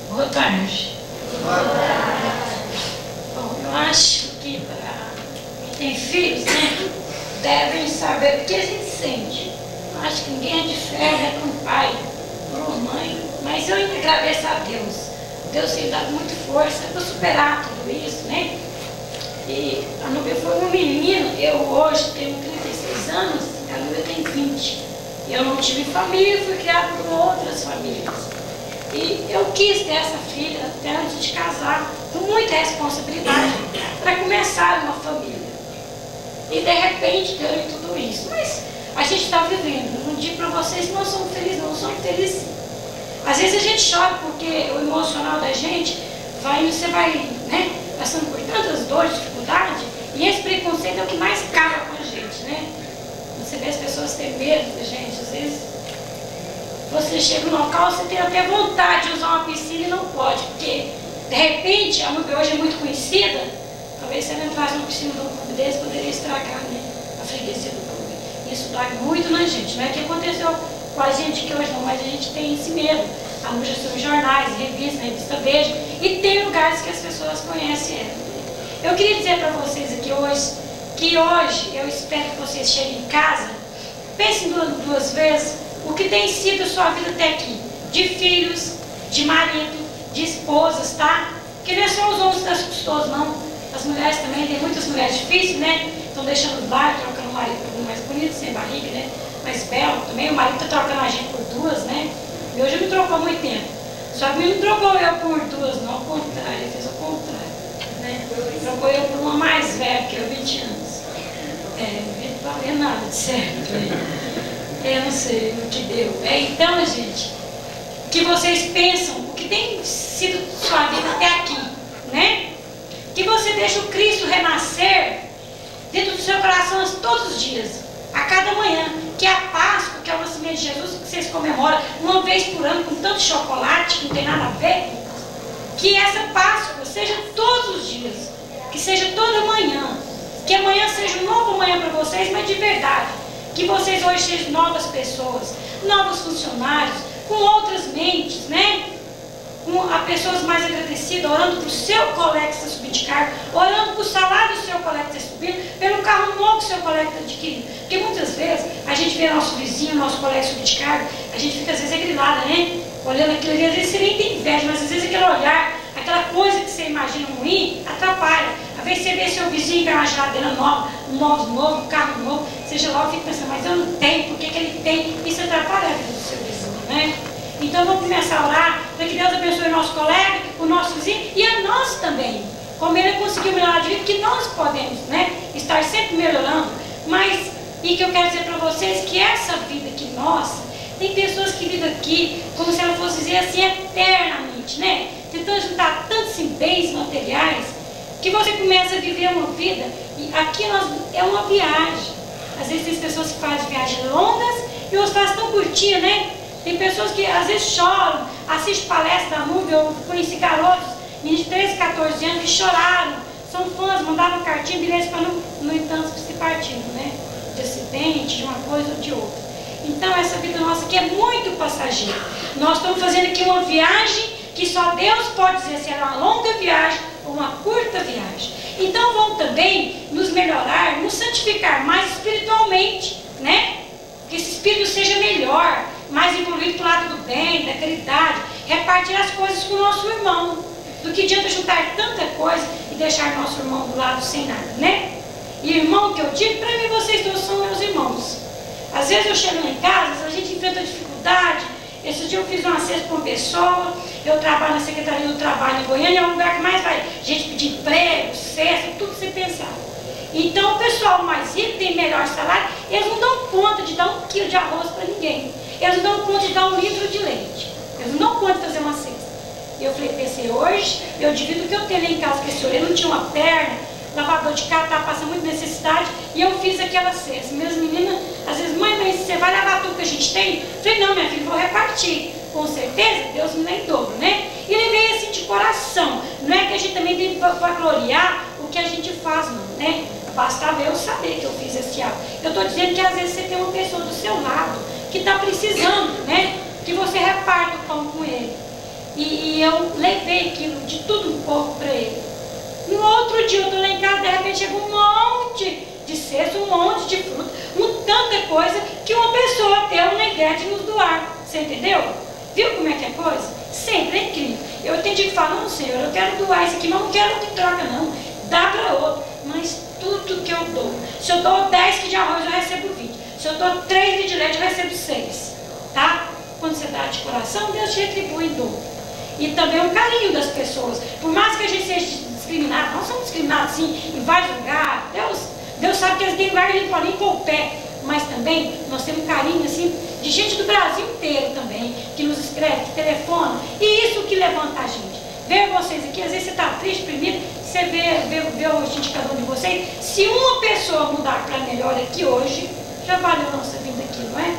Boa tarde. Bom, eu acho que quem tem filhos, né, devem saber o que a gente sente. Eu acho que ninguém é de ferro, é com pai, com mãe, mas eu ainda agradeço a Deus. Deus tem dado muita força para superar tudo isso, né? E a Nubia foi um menino, eu hoje tenho 36 anos, a Nubia tem 20. Eu não tive família, fui criada por outras famílias. E eu quis ter essa filha até antes de casar, com muita responsabilidade, para começar uma família. E de repente deu em tudo isso. Mas a gente está vivendo. Eu não digo para vocês que nós somos felizes, não somos felizes sim. Às vezes a gente chora porque o emocional da gente você vai, né, passando por tantas dores, dificuldades, e esse preconceito é o que mais acaba com a gente, né? Você vê as pessoas terem medo da gente, às vezes. Você chega no local, você tem até vontade de usar uma piscina e não pode, porque de repente a Nubia hoje é muito conhecida, talvez se ela entrasse numa piscina de um clube desse, poderia estragar, né, a freguesia do clube. Isso dói muito na gente. Não é que aconteceu com a gente que hoje não, mas a gente tem esse medo. A Núdia são em jornais, revistas, revista Veja, e tem lugares que as pessoas conhecem ela. Eu queria dizer para vocês aqui hoje, que hoje eu espero que vocês cheguem em casa, pensem duas vezes o que tem sido a sua vida até aqui, de filhos, de marido, de esposas, tá? Porque não é só os homens que estão custosos, não. As mulheres também, tem muitas mulheres difíceis, né? Estão deixando os bairros, trocando o marido por um mais bonito, sem barriga, né? Mais belo também. O marido está trocando a gente por duas, né? E hoje me trocou há muito tempo. Só que ele não trocou eu por duas, não, ao contrário, ele fez o contrário, né? Trocou eu por uma mais velha, que eu, 20 anos. Não valia nada de certo, né? Eu não sei o que deu. Então, gente, que vocês pensam o que tem sido sua vida até aqui, né? Que você deixe o Cristo renascer dentro do seu coração todos os dias, a cada manhã. Que a Páscoa, que é o nascimento de Jesus, que vocês comemoram uma vez por ano com tanto chocolate, que não tem nada a ver, que essa Páscoa seja todos os dias, que seja toda manhã, que amanhã seja um novo amanhã para vocês, mas de verdade, que vocês hoje sejam novas pessoas, novos funcionários, com outras mentes, né? Com pessoas mais agradecidas, orando para o seu colega que está subindo de cargo, orando para o salário do seu colega que está subindo, pelo carro novo que o seu colega está adquirindo. Porque muitas vezes a gente vê nosso vizinho, nosso colega subir de cargo, a gente fica às vezes grilada, né? Olhando aquilo ali, às vezes você nem tem inveja, mas às vezes aquele olhar, aquela coisa que você imagina ruim, atrapalha. Às vezes você vê seu vizinho ganhar uma geladeira nova, um móvel novo, um carro novo, seja lá, eu fico pensando, mas eu não tenho, por que ele tem? Isso atrapalha a vida do seu vizinho, né? Então vamos começar a orar para que Deus abençoe o nosso colega, o nosso vizinho e a nós também. Como ele conseguiu melhorar de vida, que nós podemos, né, estar sempre melhorando. Mas, e que eu quero dizer para vocês que essa vida aqui nossa, tem pessoas que vivem aqui como se ela fosse dizer assim eternamente, né? Tentando juntar tantos bens materiais, que você começa a viver uma vida, e aqui é uma viagem. Às vezes tem pessoas que fazem viagens longas e outras fazem tão curtinha, né? Tem pessoas que às vezes choram, assistem palestras da MUV, eu conheci garotos, meninos de 13, 14 anos que choraram, são fãs, mandavam cartinha, bilhetes para no entanto se partindo, né? De acidente, de uma coisa ou de outra. Então essa vida nossa aqui é muito passageira. Nós estamos fazendo aqui uma viagem que só Deus pode dizer se é uma longa viagem ou uma curta viagem. Então vamos também nos melhorar, nos santificar mais espiritualmente, né? Que esse espírito seja melhor, mais evoluído para o lado do bem, da caridade, repartir as coisas com o nosso irmão, do que adianta juntar tanta coisa e deixar nosso irmão do lado sem nada, né? E irmão que eu digo, para mim vocês todos são meus irmãos. Às vezes eu chego lá em casa, a gente enfrenta dificuldade. Esse dia eu fiz uma cesta para uma pessoa, eu trabalho na Secretaria do Trabalho em Goiânia, é o lugar que mais vai gente pedir emprego, cesta, tudo que você pensar. Então o pessoal mais rico tem melhor salário, eles não dão conta de dar 1 quilo de arroz para ninguém. Eles não dão conta de dar 1 litro de leite. Eles não dão conta de fazer uma cesta. E eu falei, pensei, hoje eu divido o que eu tenho lá em casa, porque esse senhor não tinha uma perna, lavador de carro, estava passando muita necessidade, e eu fiz aquela cesta. Minhas meninas, às vezes, mãe, mas você vai lavar tudo que a gente tem? Eu falei, não, minha filha, vou repartir. Com certeza, Deus me dá em dobro, né? E levei assim de coração. Não é que a gente também tem que gloriar o que a gente faz, não, né? Bastava eu saber que eu fiz esse ato. Eu estou dizendo que às vezes você tem uma pessoa do seu lado que está precisando, né? Que você reparta o pão com ele. E eu levei aquilo de tudo um pouco para ele. No outro dia eu estou lá em casa, de repente chegou um monte de cesto, um monte de fruta, tanta coisa que uma pessoa teve uma ideia de nos doar. Você entendeu? Viu como é que é coisa? Sempre é incrível. Eu entendi que falar, não, Senhor, eu quero doar isso aqui, mas não quero que troca, não. Dá para outro. Mas tudo que eu dou, se eu dou 10 quilos de arroz, eu recebo 20. Se eu dou 3 litros de leite, eu recebo 6. Tá? Quando você dá de coração, Deus te retribui em dobro. E também o carinho das pessoas. Por mais que a gente seja discriminado, nós somos discriminados sim, em vários lugares. Deus sabe que eles têm lugar que a gente pode nem pôr o pé. Mas também nós temos um carinho assim de gente do Brasil inteiro também, que nos escreve, que telefona. E isso que levanta a gente. Ver vocês aqui, às vezes você está triste, deprimido, você vê o indicador de vocês. Se uma pessoa mudar para melhor aqui hoje, já valeu a nossa vida aqui, não é?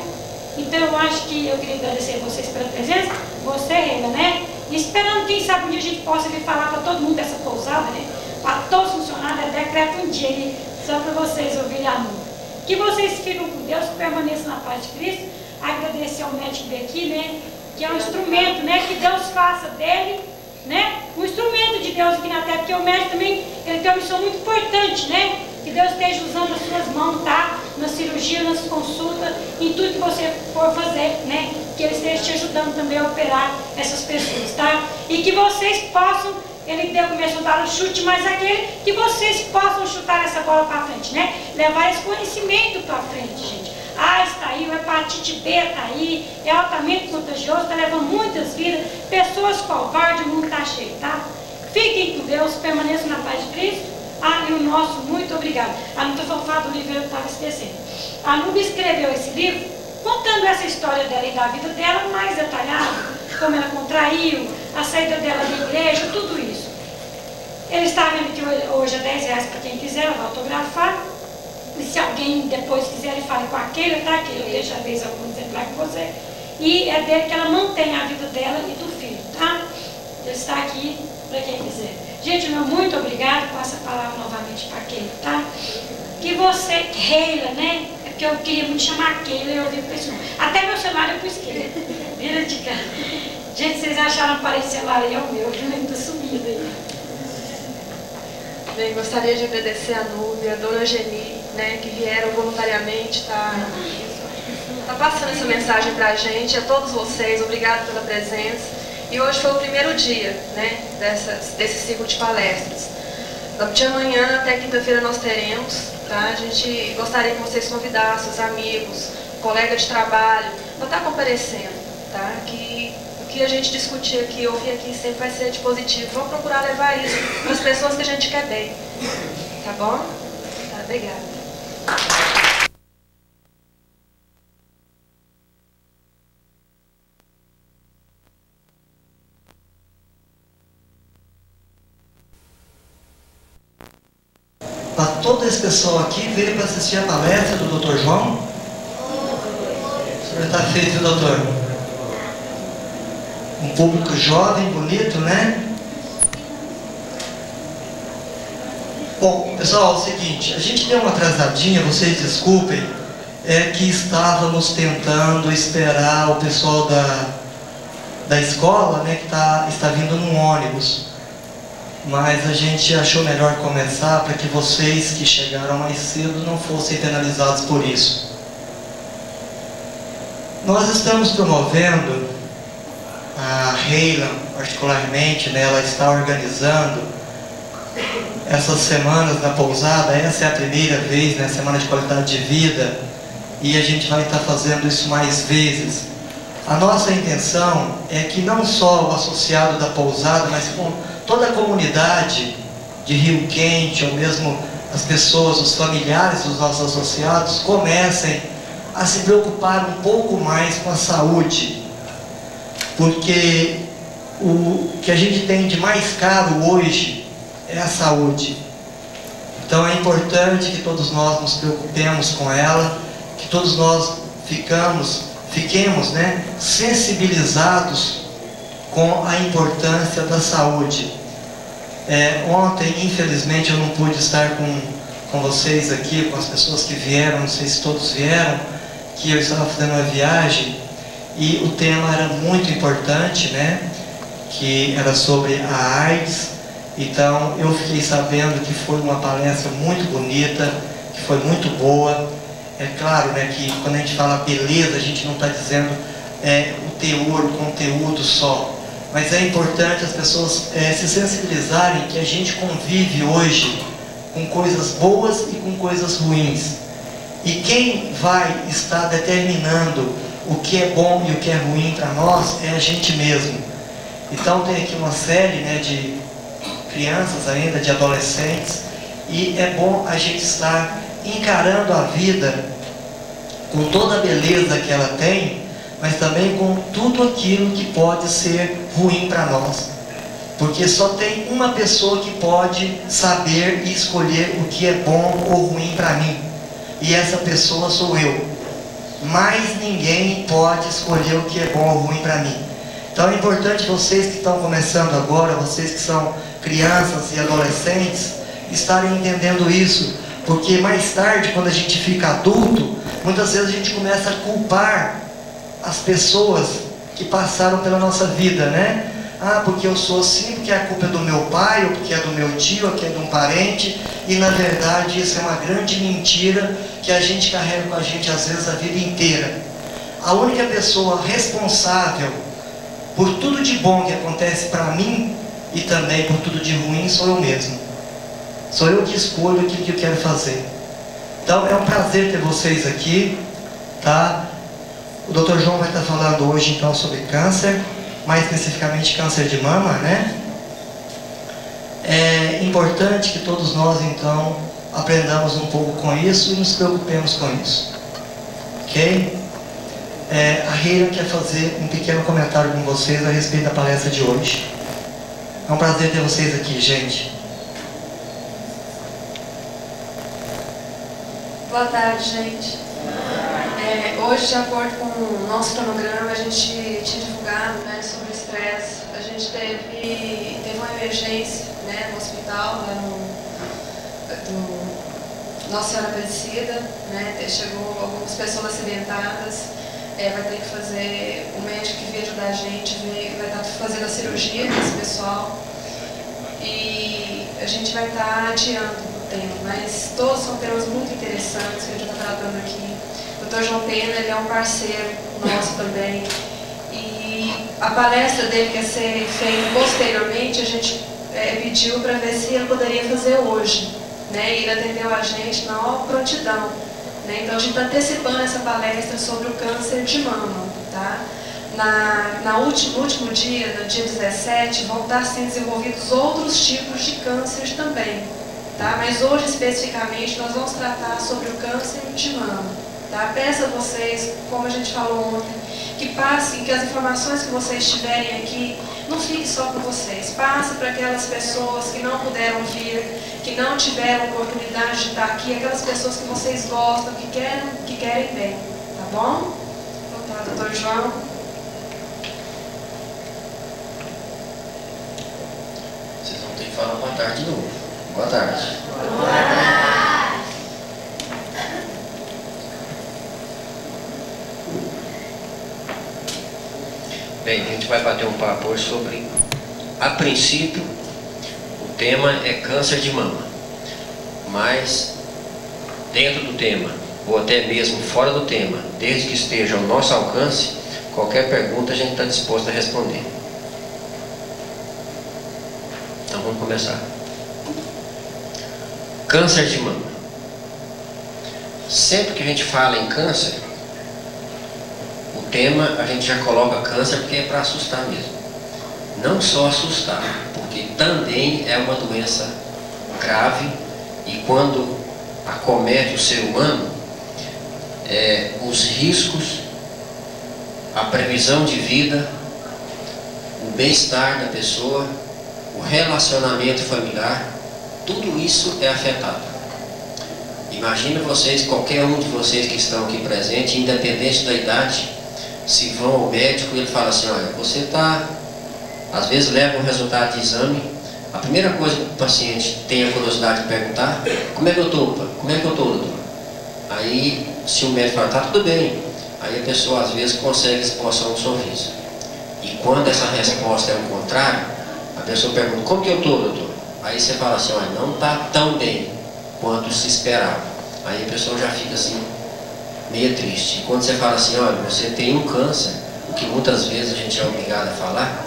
Então eu acho que eu queria agradecer a vocês pela presença, você, Reina, né? E esperando, quem sabe, um dia a gente possa vir falar para todo mundo dessa pousada, né? Para todos os funcionários, decreto um dia aí, só para vocês ouvirem a música. Que vocês ficam com Deus, permaneçam na paz de Cristo. Agradecer ao médico aqui, né? Que é um instrumento, né? Que Deus faça dele, né? Um instrumento de Deus aqui na terra, porque o médico também, ele tem uma missão muito importante, né? Que Deus esteja usando as suas mãos, tá? Na cirurgia, nas consultas, em tudo que você for fazer, né? Que Ele esteja te ajudando também a operar essas pessoas, tá? E que vocês possam, ele começou a dar um chute, mas aquele que vocês possam chutar essa bola para frente, né? Levar esse conhecimento para frente, gente. A AIDS está aí, o hepatite B está aí, é altamente contagioso, está levando muitas vidas, pessoas covardes, o mundo está cheio, tá? Fiquem com Deus, permaneçam na paz de Cristo. E o nosso muito obrigado. A Nubia foi falar do livro, eu estava esquecendo. A Nubia escreveu esse livro contando essa história dela e da vida dela mais detalhada, como ela contraiu, a saída dela da igreja, tudo isso. Ele está vendo que hoje é R$10 para quem quiser, ela vai autografar. E se alguém depois quiser, ele fale com aquele, tá? Que eu deixo a vez algum exemplar com você. E é dele que ela mantém a vida dela e do filho, tá? Ele está aqui para quem quiser. Gente, meu muito obrigado. Passo a palavra novamente para Keila, tá? Que você, Keila, né? É porque eu queria muito chamar Keila e eu ouvi para esse nome. Até meu celular eu pus Keila. Vira de cá. Gente, vocês acharam que parece celular aí é o meu, viu? Ainda sumido aí. Bem, gostaria de agradecer a Núbia, a Dona Geni, né? Que vieram voluntariamente, tá passando essa mensagem para a gente, a todos vocês, obrigado pela presença. E hoje foi o primeiro dia, né, desse ciclo de palestras. De amanhã até quinta-feira nós teremos, tá? A gente gostaria que vocês convidassem os amigos, colegas de trabalho, para estar comparecendo, tá? Que o que a gente discutir aqui, ouvir aqui, sempre vai ser de positivo. Vamos procurar levar isso para as pessoas que a gente quer bem, tá bom? Tá, obrigada. Todo esse pessoal aqui veio para assistir a palestra do Dr. João? O senhor está feliz, viu, doutor? Um público jovem, bonito, né? Bom, pessoal, é o seguinte, a gente deu uma atrasadinha, vocês desculpem, é que estávamos tentando esperar o pessoal da escola, né, que está vindo num ônibus. Mas a gente achou melhor começar para que vocês que chegaram mais cedo não fossem penalizados por isso. Nós estamos promovendo, a Reila particularmente, né, ela está organizando essas semanas na pousada. Essa é a primeira vez, né, Semana de Qualidade de Vida, e a gente vai estar fazendo isso mais vezes. A nossa intenção é que não só o associado da pousada, mas com toda a comunidade de Rio Quente, ou mesmo as pessoas, os familiares dos nossos associados, comecem a se preocupar um pouco mais com a saúde. Porque o que a gente tem de mais caro hoje é a saúde. Então é importante que todos nós nos preocupemos com ela, que todos nós fiquemos, né, sensibilizados com a importância da saúde. Ontem, infelizmente, eu não pude estar com vocês aqui, com as pessoas que vieram, não sei se todos vieram, que eu estava fazendo uma viagem, e o tema era muito importante, né, que era sobre a AIDS. Então, eu fiquei sabendo que foi uma palestra muito bonita, que foi muito boa. É claro, né, que quando a gente fala beleza, a gente não está dizendo o teor, o conteúdo só. Mas é importante as pessoas se sensibilizarem que a gente convive hoje com coisas boas e com coisas ruins. E quem vai estar determinando o que é bom e o que é ruim para nós é a gente mesmo. Então tem aqui uma série, né, de crianças ainda, de adolescentes, e é bom a gente estar encarando a vida com toda a beleza que ela tem, mas também com tudo aquilo que pode ser ruim para nós. Porque só tem uma pessoa que pode saber e escolher o que é bom ou ruim para mim. E essa pessoa sou eu. Mais ninguém pode escolher o que é bom ou ruim para mim. Então é importante vocês que estão começando agora, vocês que são crianças e adolescentes, estarem entendendo isso. Porque mais tarde, quando a gente fica adulto, muitas vezes a gente começa a culpar as pessoas que passaram pela nossa vida, né? Ah, porque eu sou assim, porque a culpa é do meu pai, ou porque é do meu tio, ou porque é de um parente. E na verdade isso é uma grande mentira que a gente carrega com a gente às vezes a vida inteira. A única pessoa responsável por tudo de bom que acontece para mim e também por tudo de ruim sou eu mesmo. Sou eu que escolho o que eu quero fazer. Então é um prazer ter vocês aqui, tá? O Dr. João vai estar falando hoje então sobre câncer, mais especificamente câncer de mama, né? É importante que todos nós então aprendamos um pouco com isso e nos preocupemos com isso, ok? A Reila quer fazer um pequeno comentário com vocês a respeito da palestra de hoje. É um prazer ter vocês aqui, gente. Boa tarde, gente. Hoje, de acordo com o nosso cronograma, a gente tinha divulgado, né, sobre o estresse. A gente teve uma emergência, né, no hospital, lá do Nossa Senhora Aparecida, né, chegou algumas pessoas acidentadas. Vai ter que fazer, o médico que veio ajudar a gente vai estar fazendo a cirurgia desse pessoal. E a gente vai estar adiando o tempo, mas todos são temas muito interessantes que a gente está tratando aqui. O Dr. João Pena, ele é um parceiro nosso também. E a palestra dele, que ia ser feita posteriormente, a gente pediu para ver se ele poderia fazer hoje, né? E ele atendeu a gente na maior prontidão, né? Então a gente está antecipando essa palestra sobre o câncer de mama, tá? No último dia, no dia 17, vão estar sendo desenvolvidos outros tipos de câncer também, tá? Mas hoje especificamente nós vamos tratar sobre o câncer de mama, tá? Peço a vocês, como a gente falou ontem, que passem, que as informações que vocês tiverem aqui, não fique só com vocês, passe para aquelas pessoas que não puderam vir, que não tiveram oportunidade de estar aqui, aquelas pessoas que vocês gostam, que querem bem, tá bom? Então tá, doutor João. Vocês vão ter que falar boa tarde de novo. Boa tarde. Boa tarde. Bem, a gente vai bater um papo hoje sobre, a princípio, o tema é câncer de mama. Mas, dentro do tema, ou até mesmo fora do tema, desde que esteja ao nosso alcance, qualquer pergunta a gente está disposto a responder. Então vamos começar. Câncer de mama. Sempre que a gente fala em câncer, o tema a gente já coloca câncer porque é para assustar mesmo. Não só assustar, porque também é uma doença grave e quando acomete o ser humano, os riscos, a previsão de vida, o bem-estar da pessoa, o relacionamento familiar, tudo isso é afetado. Imagina vocês, qualquer um de vocês que estão aqui presentes, independente da idade, se vão ao médico e ele fala assim, olha, você está, às vezes leva um resultado de exame, a primeira coisa que o paciente tem a curiosidade de perguntar, como é que eu estou, doutor? Aí, se o médico fala, está tudo bem, aí a pessoa às vezes consegue esboçar um sorriso. E quando essa resposta é o contrário, a pessoa pergunta, como que eu estou, doutor? Aí você fala assim, olha, não está tão bem quanto se esperava. Aí a pessoa já fica assim, meio triste. E quando você fala assim, olha, você tem um câncer, o que muitas vezes a gente é obrigado a falar,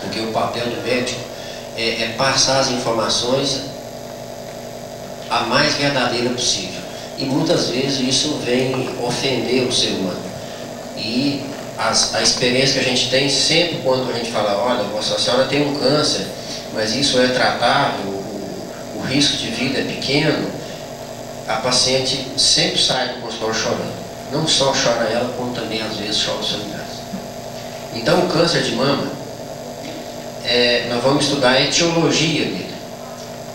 porque o papel do médico é passar as informações a mais verdadeira possível. E muitas vezes isso vem ofender o ser humano. E a experiência que a gente tem sempre quando a gente fala, olha, Vossa Senhora tem um câncer, mas isso é tratável, o risco de vida é pequeno, a paciente sempre sai do consultório chorando. Não só chora ela, como também às vezes chora os familiares. Então o câncer de mama, nós vamos estudar a etiologia dele.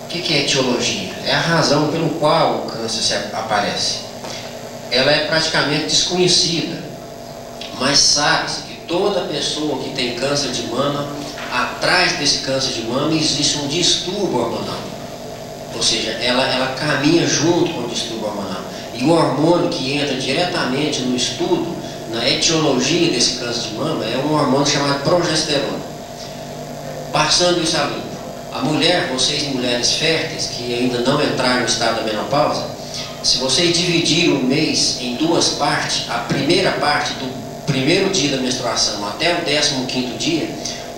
O que é etiologia? É a razão pelo qual o câncer aparece. Ela é praticamente desconhecida, mas sabe-se que toda pessoa que tem câncer de mama, atrás desse câncer de mama existe um distúrbio hormonal. ou seja, ela caminha junto com o distúrbio hormonal. E o hormônio que entra diretamente no estudo, na etiologia desse câncer de mama, é um hormônio chamado progesterona. Passando isso a limpo, a mulher, vocês mulheres férteis que ainda não entraram no estado da menopausa, se vocês dividirem o mês em duas partes, a primeira parte do primeiro dia da menstruação até o 15º dia,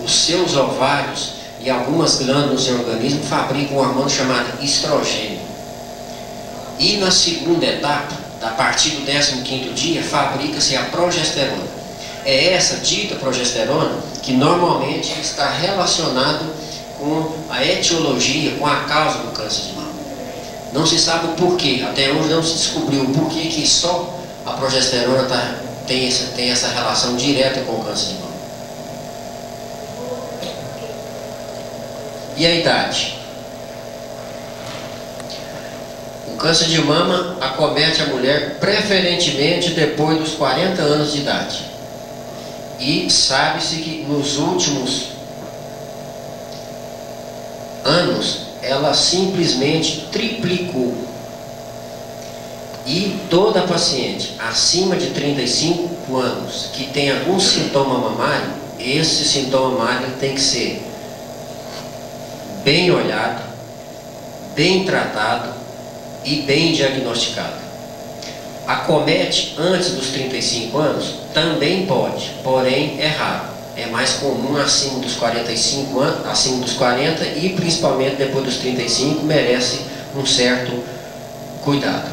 os seus ovários e algumas glândulas do seu organismo fabricam um hormônio chamado estrogênio. E na segunda etapa, a partir do 15º dia, fabrica-se a progesterona. É essa dita progesterona que normalmente está relacionada com a etiologia, com a causa do câncer de mama. Não se sabe o porquê, até hoje não se descobriu o porquê que só a progesterona tem essa relação direta com o câncer de mama. E a idade? O câncer de mama acomete a mulher preferentemente depois dos 40 anos de idade. E sabe-se que nos últimos anos ela simplesmente triplicou. E toda paciente acima de 35 anos que tem algum sintoma mamário, esse sintoma mamário tem que ser bem olhado, bem tratado e bem diagnosticado. Acomete antes dos 35 anos? Também pode, porém é raro. É mais comum acima dos 45 anos, acima dos 40 e principalmente depois dos 35 merece um certo cuidado.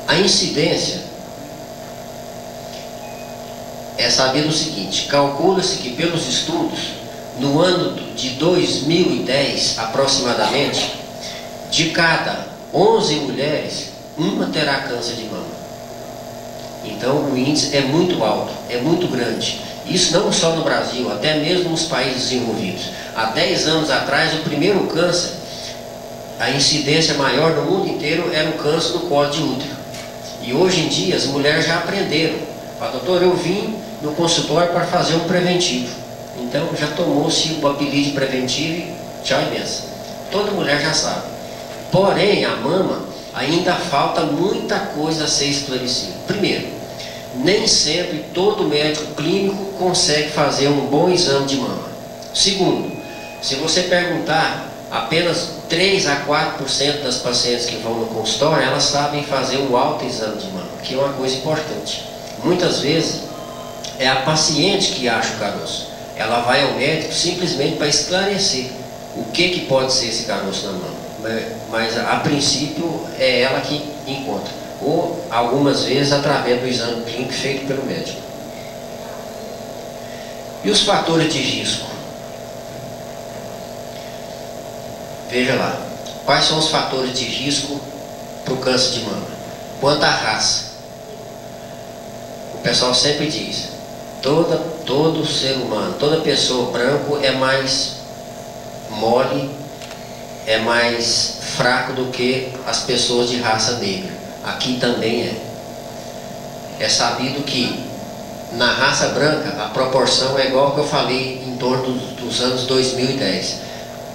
A incidência é sabido o seguinte: calcula-se que pelos estudos, no ano de 2010 aproximadamente, de cada 11 mulheres, uma terá câncer de mama. Então o índice é muito alto, é muito grande. Isso não só no Brasil, até mesmo nos países desenvolvidos. Há 10 anos atrás, o primeiro câncer, a incidência maior no mundo inteiro era o câncer do colo de útero. E hoje em dia as mulheres já aprenderam. Fala, doutor, eu vim no consultório para fazer um preventivo. Então já tomou-se o apelido de preventivo e tchau e benção. Toda mulher já sabe. Porém, a mama ainda falta muita coisa a ser esclarecida. Primeiro, nem sempre todo médico clínico consegue fazer um bom exame de mama. Segundo, se você perguntar, apenas 3 a 4% das pacientes que vão no consultório, elas sabem fazer um autoexame de mama, que é uma coisa importante. Muitas vezes é a paciente que acha o caroço. Ela vai ao médico simplesmente para esclarecer o que pode ser esse caroço na mama. Mas a princípio é ela que encontra, ou algumas vezes através do exame clínico feito pelo médico. E os fatores de risco? Veja lá, quais são os fatores de risco para o câncer de mama? Quanto à raça, o pessoal sempre diz, todo ser humano, toda pessoa branco é mais mole, é mais fraco do que as pessoas de raça negra. Aqui também é. É sabido que na raça branca a proporção é igual que eu falei em torno dos anos 2010.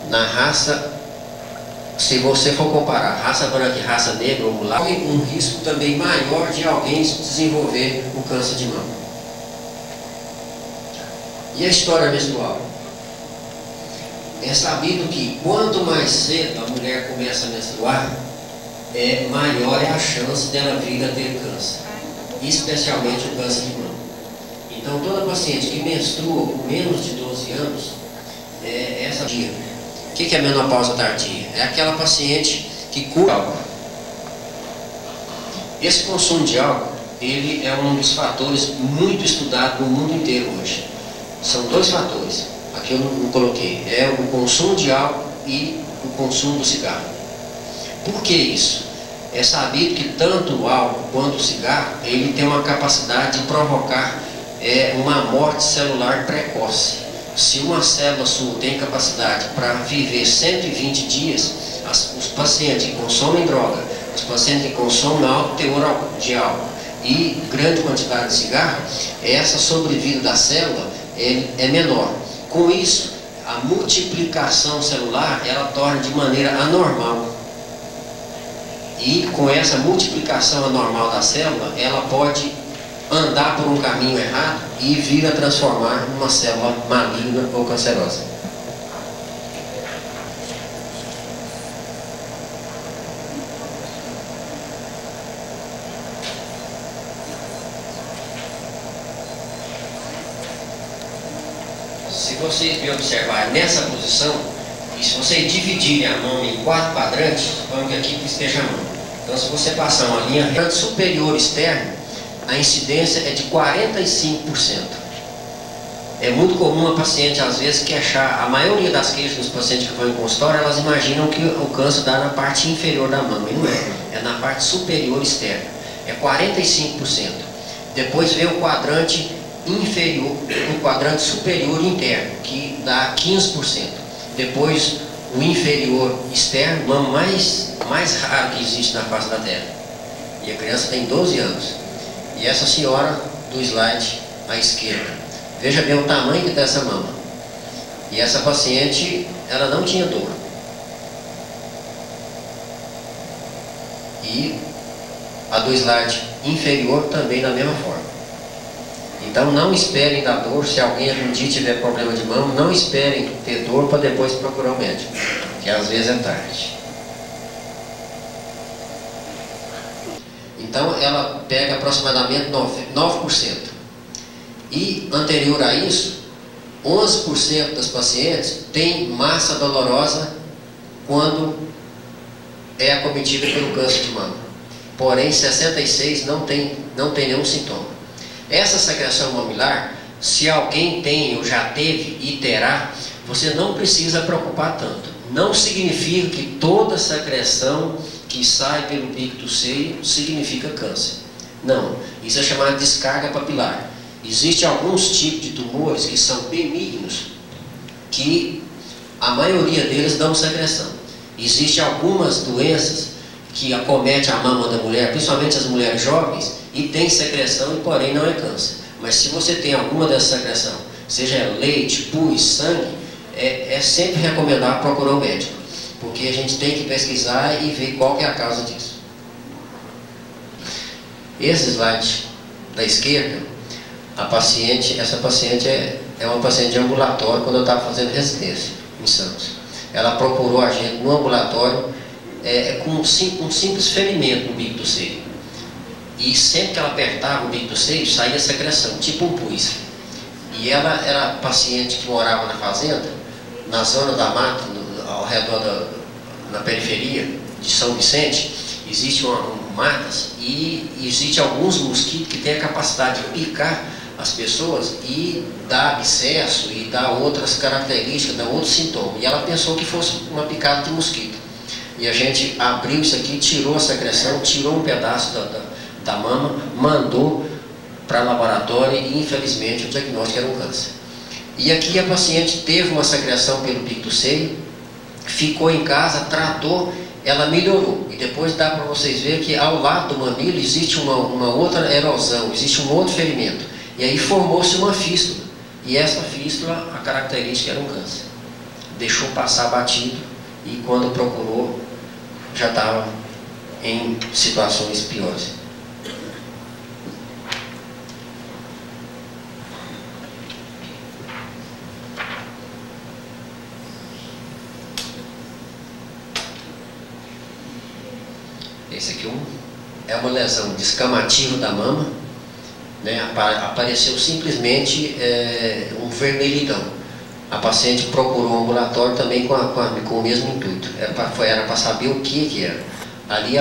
Na raça, se você for comparar raça branca e raça negra, há um risco também maior de alguém desenvolver o câncer de mama. E a história menstrual? É sabido que quanto mais cedo a mulher começa a menstruar, maior é a chance dela vir a ter câncer, especialmente o câncer de mama. Então toda paciente que menstrua com menos de 12 anos, essa dia. O que é a menopausa tardia? É aquela paciente que cura álcool. Esse consumo de álcool, ele é um dos fatores muito estudados no mundo inteiro hoje. São dois fatores. Aqui eu não coloquei, é o consumo de álcool e o consumo do cigarro. Por que isso? É sabido que tanto o álcool quanto o cigarro, ele tem uma capacidade de provocar uma morte celular precoce. Se uma célula sua tem capacidade para viver 120 dias, os pacientes que consomem droga, os pacientes que consomem alto teor de álcool e grande quantidade de cigarro, essa sobrevida da célula é menor. Com isso, a multiplicação celular, ela torna de maneira anormal. E com essa multiplicação anormal da célula, ela pode andar por um caminho errado e vir a transformar numa célula maligna ou cancerosa. Se vocês me observarem nessa posição, e se vocês dividirem a mão em 4 quadrantes, vamos que aqui esteja a mão. Então, se você passar uma linha reta superior externa, a incidência é de 45%. É muito comum a paciente, às vezes, queixar. A maioria das queixas dos pacientes que vão em consultório, elas imaginam que o câncer dá na parte inferior da mama. E não é. É na parte superior externa. É 45%. Depois vem o quadrante inferior, o quadrante superior interno, que dá 15%. Depois o inferior externo, o mama mais raro que existe na face da Terra. E a criança tem 12 anos. E essa senhora do slide à esquerda, veja bem o tamanho que está essa mama. E essa paciente, ela não tinha dor. E a do slide inferior também da mesma forma. Então não esperem dar dor. Se alguém algum dia tiver problema de mama, não esperem ter dor para depois procurar o médico, que às vezes é tarde. Então ela pega aproximadamente 9%. E anterior a isso, 11% das pacientes têm massa dolorosa quando é acometida pelo câncer de mama. Porém, 66% não tem nenhum sintoma. Essa secreção mamilar, se alguém tem ou já teve e terá, você não precisa preocupar tanto. Não significa que toda secreção que sai pelo bico do seio significa câncer. Não, isso é chamado de descarga papilar. Existem alguns tipos de tumores que são benignos, que a maioria deles dão secreção. Existem algumas doenças que acometem a mama da mulher, principalmente as mulheres jovens, e tem secreção, e porém não é câncer. Mas se você tem alguma dessa secreção, seja leite, pus, sangue, é sempre recomendável procurar o médico, porque a gente tem que pesquisar e ver qual que é a causa disso. Esse slide da esquerda, essa paciente é uma paciente de ambulatório quando eu estava fazendo residência em Santos. Ela procurou a gente no ambulatório com um simples ferimento no bico do seio. E sempre que ela apertava o bico do seio, saía secreção, tipo um pus. E ela era paciente que morava na fazenda, na zona da mata, ao redor na periferia de São Vicente. Existem matas e existem alguns mosquitos que têm a capacidade de picar as pessoas e dar abscesso e dar outras características, dar outros sintomas. E ela pensou que fosse uma picada de mosquito. E a gente abriu isso aqui, tirou a secreção, tirou um pedaço da mama, mandou para laboratório e infelizmente o diagnóstico era um câncer. E aqui a paciente teve uma secreção pelo bico do seio, ficou em casa, tratou, ela melhorou. E depois dá para vocês verem que ao lado do mamilo existe uma outra erosão, existe um outro ferimento. E aí formou-se uma fístula. E essa fístula, a característica era um câncer. Deixou passar batido e quando procurou, já estava em situações piores. Esse aqui é uma lesão descamativa da mama, né? Apareceu simplesmente um vermelhidão. A paciente procurou um ambulatório também com o mesmo intuito. Era para saber o que era. Ali,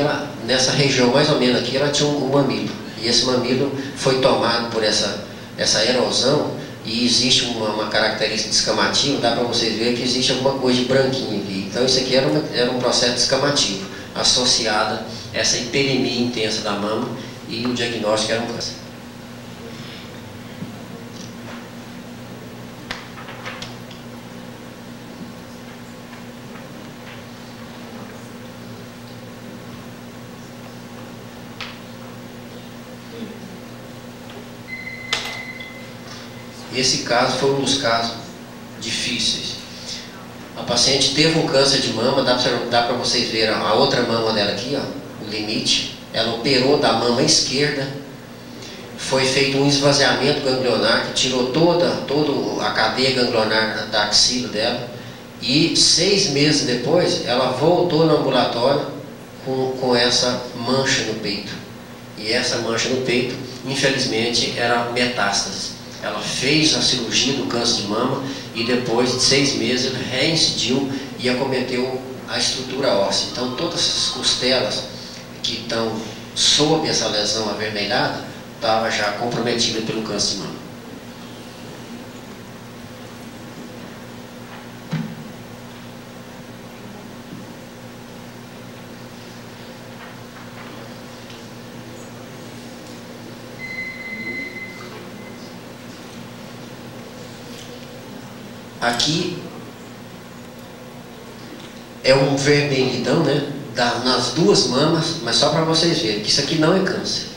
nessa região mais ou menos aqui, ela tinha um mamilo. E esse mamilo foi tomado por essa erosão e existe uma característica descamativa. Dá para vocês verem que existe alguma coisa de branquinho aqui. Então isso aqui era um processo descamativo associado a essa hiperemia intensa da mama e o diagnóstico era um câncer. Esse caso foi um dos casos difíceis. A paciente teve um câncer de mama, dá para vocês verem a outra mama dela aqui, ó, o limite. Ela operou da mama esquerda, foi feito um esvaziamento ganglionar que tirou toda a cadeia ganglionar da axila dela, e 6 meses depois ela voltou no ambulatório com essa mancha no peito. E essa mancha no peito, infelizmente, era metástase. Ela fez a cirurgia do câncer de mama e depois de 6 meses ele reincidiu e acometeu a estrutura óssea. Então todas as costelas que estão sob essa lesão avermelhada estavam já comprometidas pelo câncer de mama. Aqui é um vermelhidão, né? Nas 2 mamas, mas só para vocês verem que isso aqui não é câncer.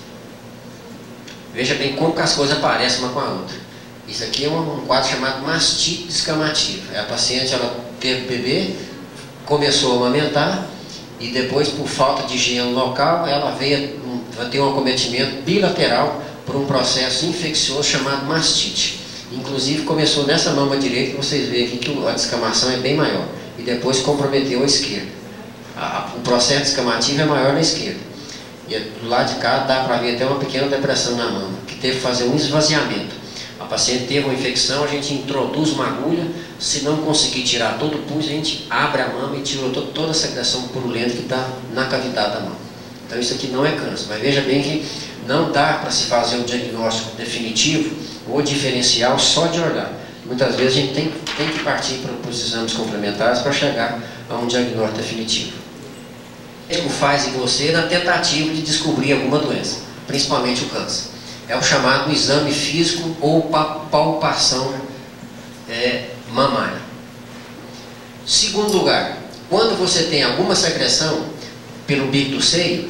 Veja bem como que as coisas parecem uma com a outra. Isso aqui é um quadro chamado mastite descamativa. A paciente, ela teve bebê, começou a amamentar e depois, por falta de higiene local, ela veio ter um acometimento bilateral por um processo infeccioso chamado mastite. Inclusive começou nessa mama direita, que vocês veem aqui que a descamação é bem maior. E depois comprometeu a esquerda. O processo descamativo é maior na esquerda. E do lado de cá dá para ver até uma pequena depressão na mama, que teve que fazer um esvaziamento. A paciente teve uma infecção, a gente introduz uma agulha, se não conseguir tirar todo o pus, a gente abre a mama e tira toda a secreção purulenta que está na cavidade da mama. Então isso aqui não é câncer, mas veja bem que não dá para se fazer um diagnóstico definitivo ou diferencial só de olhar. Muitas vezes a gente tem que partir para os exames complementares para chegar a um diagnóstico definitivo. O médico faz em você na tentativa de descobrir alguma doença, principalmente o câncer. É o chamado exame físico ou palpação mamária. Segundo lugar, quando você tem alguma secreção pelo bico do seio,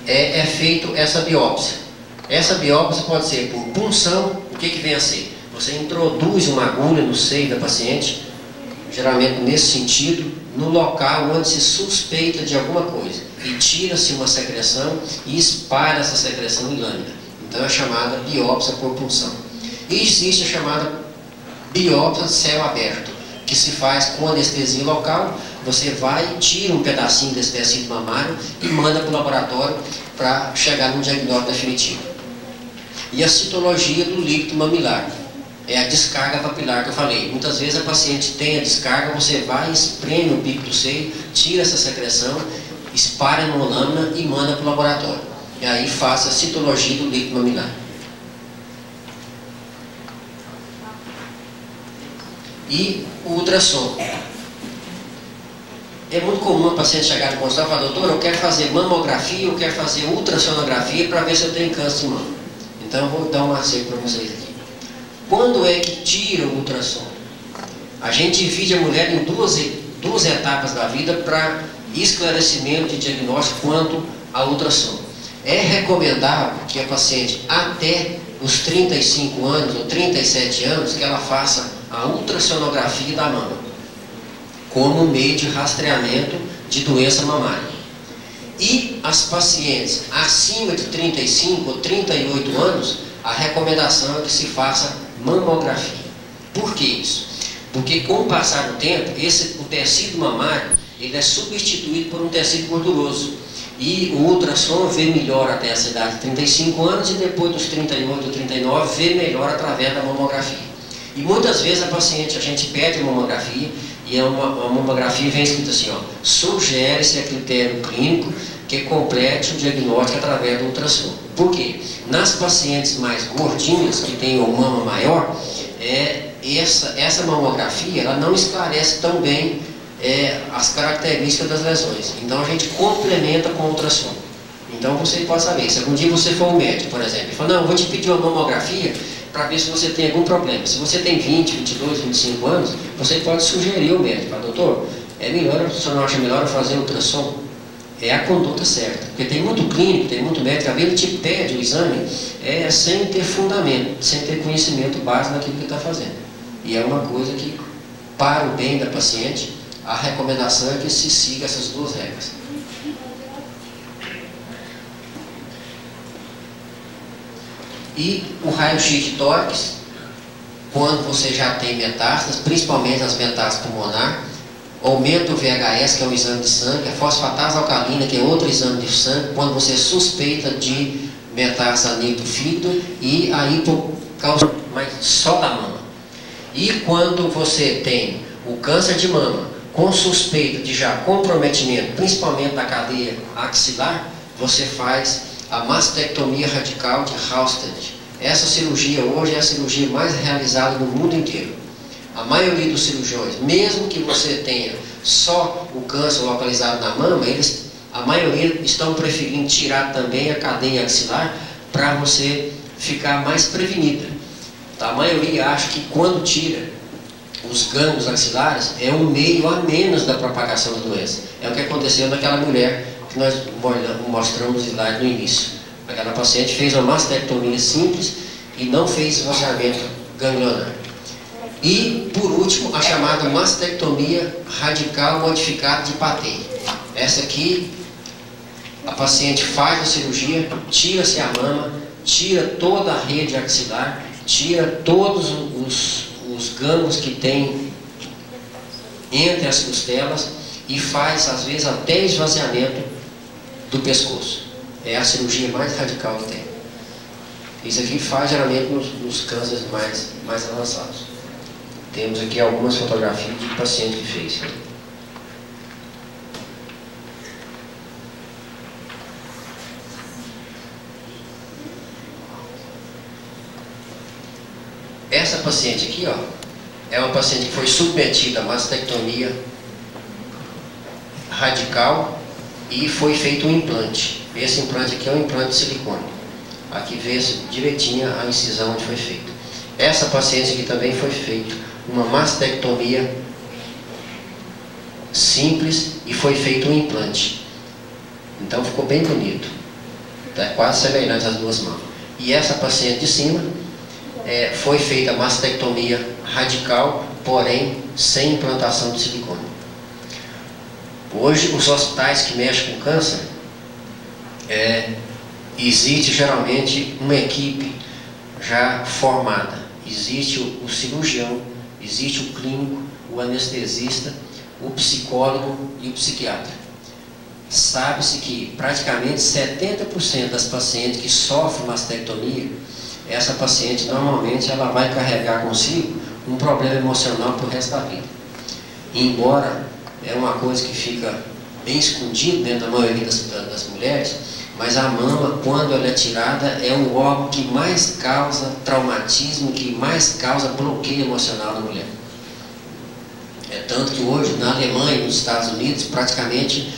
é feito essa biópsia. Essa biópsia pode ser por punção. O que vem a ser? Você introduz uma agulha no seio da paciente, geralmente nesse sentido, no local onde se suspeita de alguma coisa, e tira-se uma secreção e espalha essa secreção em lâmina. Então é chamada biópsia por punção. E existe a chamada biópsia de céu aberto, que se faz com anestesia local. Você vai, tira um pedacinho desse tecido mamário e manda para o laboratório para chegar num diagnóstico definitivo. E a citologia do líquido mamilar é a descarga papilar que eu falei. Muitas vezes a paciente tem a descarga, você vai, espreme o bico do seio, tira essa secreção, espalha numa lâmina e manda para o laboratório. E aí faça a citologia do líquido mamilar. E o ultrassom. É muito comum a paciente chegar no consultório e falar: doutor, eu quero fazer mamografia, eu quero fazer ultrassonografia para ver se eu tenho câncer de mama. Então eu vou dar um macete para vocês aqui. Quando é que tira o ultrassom? A gente divide a mulher em duas etapas da vida para esclarecimento de diagnóstico quanto ao ultrassom. É recomendável que a paciente, até os 35 anos ou 37 anos, que ela faça a ultrassonografia da mama, como meio de rastreamento de doença mamária. E as pacientes acima de 35 ou 38 anos, a recomendação é que se faça mamografia. Por que isso? Porque com o passar do tempo, o tecido mamário ele é substituído por um tecido gorduroso. E o ultrassom vê melhor até essa idade de 35 anos e depois dos 38 ou 39 vê melhor através da mamografia. E muitas vezes a paciente, a gente pede a mamografia e a mamografia vem escrito assim, ó: sugere-se a critério clínico que complete o diagnóstico através do ultrassom. Por quê? Nas pacientes mais gordinhas, que têm uma mama maior, essa mamografia ela não esclarece tão bem as características das lesões. Então a gente complementa com o ultrassom. Então você pode saber, se algum dia você for um médico, por exemplo, e fala: não, eu vou te pedir uma mamografia para ver se você tem algum problema. Se você tem 20, 22, 25 anos, você pode sugerir ao médico: doutor, é melhor, o senhor não acha melhor eu fazer ultrassom? É a conduta certa, porque tem muito clínico, tem muito médico, às vezes ele te pede o exame sem ter fundamento, sem ter conhecimento básico daquilo que está fazendo. E é uma coisa que, para o bem da paciente, a recomendação é que se siga essas duas regras. E o raio-x de tórax, quando você já tem metástases, principalmente as metástases pulmonar, aumenta o VHS, que é um exame de sangue, a fosfatase alcalina, que é outro exame de sangue, quando você suspeita de metástase a nível do fígado, e a hipocalcemia, mas só da mama. E quando você tem o câncer de mama, com suspeita de já comprometimento, principalmente da cadeia axilar, você faz a mastectomia radical de Halsted. Essa cirurgia hoje é a cirurgia mais realizada no mundo inteiro. A maioria dos cirurgiões, mesmo que você tenha só o câncer localizado na mama, a maioria estão preferindo tirar também a cadeia axilar para você ficar mais prevenida. A maioria acha que quando tira os gânglios axilares é um meio a menos da propagação da doença. É o que aconteceu naquela mulher que nós mostramos no slide no início. Aquela paciente fez uma mastectomia simples e não fez esvaziamento ganglionar. E, por último, a chamada mastectomia radical modificada de Patten. Essa aqui, a paciente faz a cirurgia, tira-se a mama, tira toda a rede axilar, tira todos os gânglios que tem entre as costelas e faz, às vezes, até esvaziamento do pescoço. É a cirurgia mais radical que tem. Isso aqui faz geralmente nos cânceres mais avançados. Temos aqui algumas fotografias de paciente que fez. Essa paciente aqui, ó, é uma paciente que foi submetida a mastectomia radical e foi feito um implante. Esse implante aqui é um implante de silicone. Aqui vê direitinho a incisão onde foi feita. Essa paciente aqui também foi feita uma mastectomia simples e foi feito um implante. Então ficou bem bonito. É quase semelhante às duas mãos. E essa paciente de cima foi feita a mastectomia radical, porém sem implantação de silicone. Hoje os hospitais que mexem com câncer, existe geralmente uma equipe já formada. Existe o cirurgião, existe o clínico, o anestesista, o psicólogo e o psiquiatra. Sabe-se que praticamente 70% das pacientes que sofrem mastectomia, essa paciente normalmente ela vai carregar consigo um problema emocional para o resto da vida. Embora é uma coisa que fica bem escondida dentro da maioria das mulheres, mas a mama, quando ela é tirada, é o órgão que mais causa traumatismo, que mais causa bloqueio emocional na mulher. É tanto que hoje, na Alemanha e nos Estados Unidos, praticamente,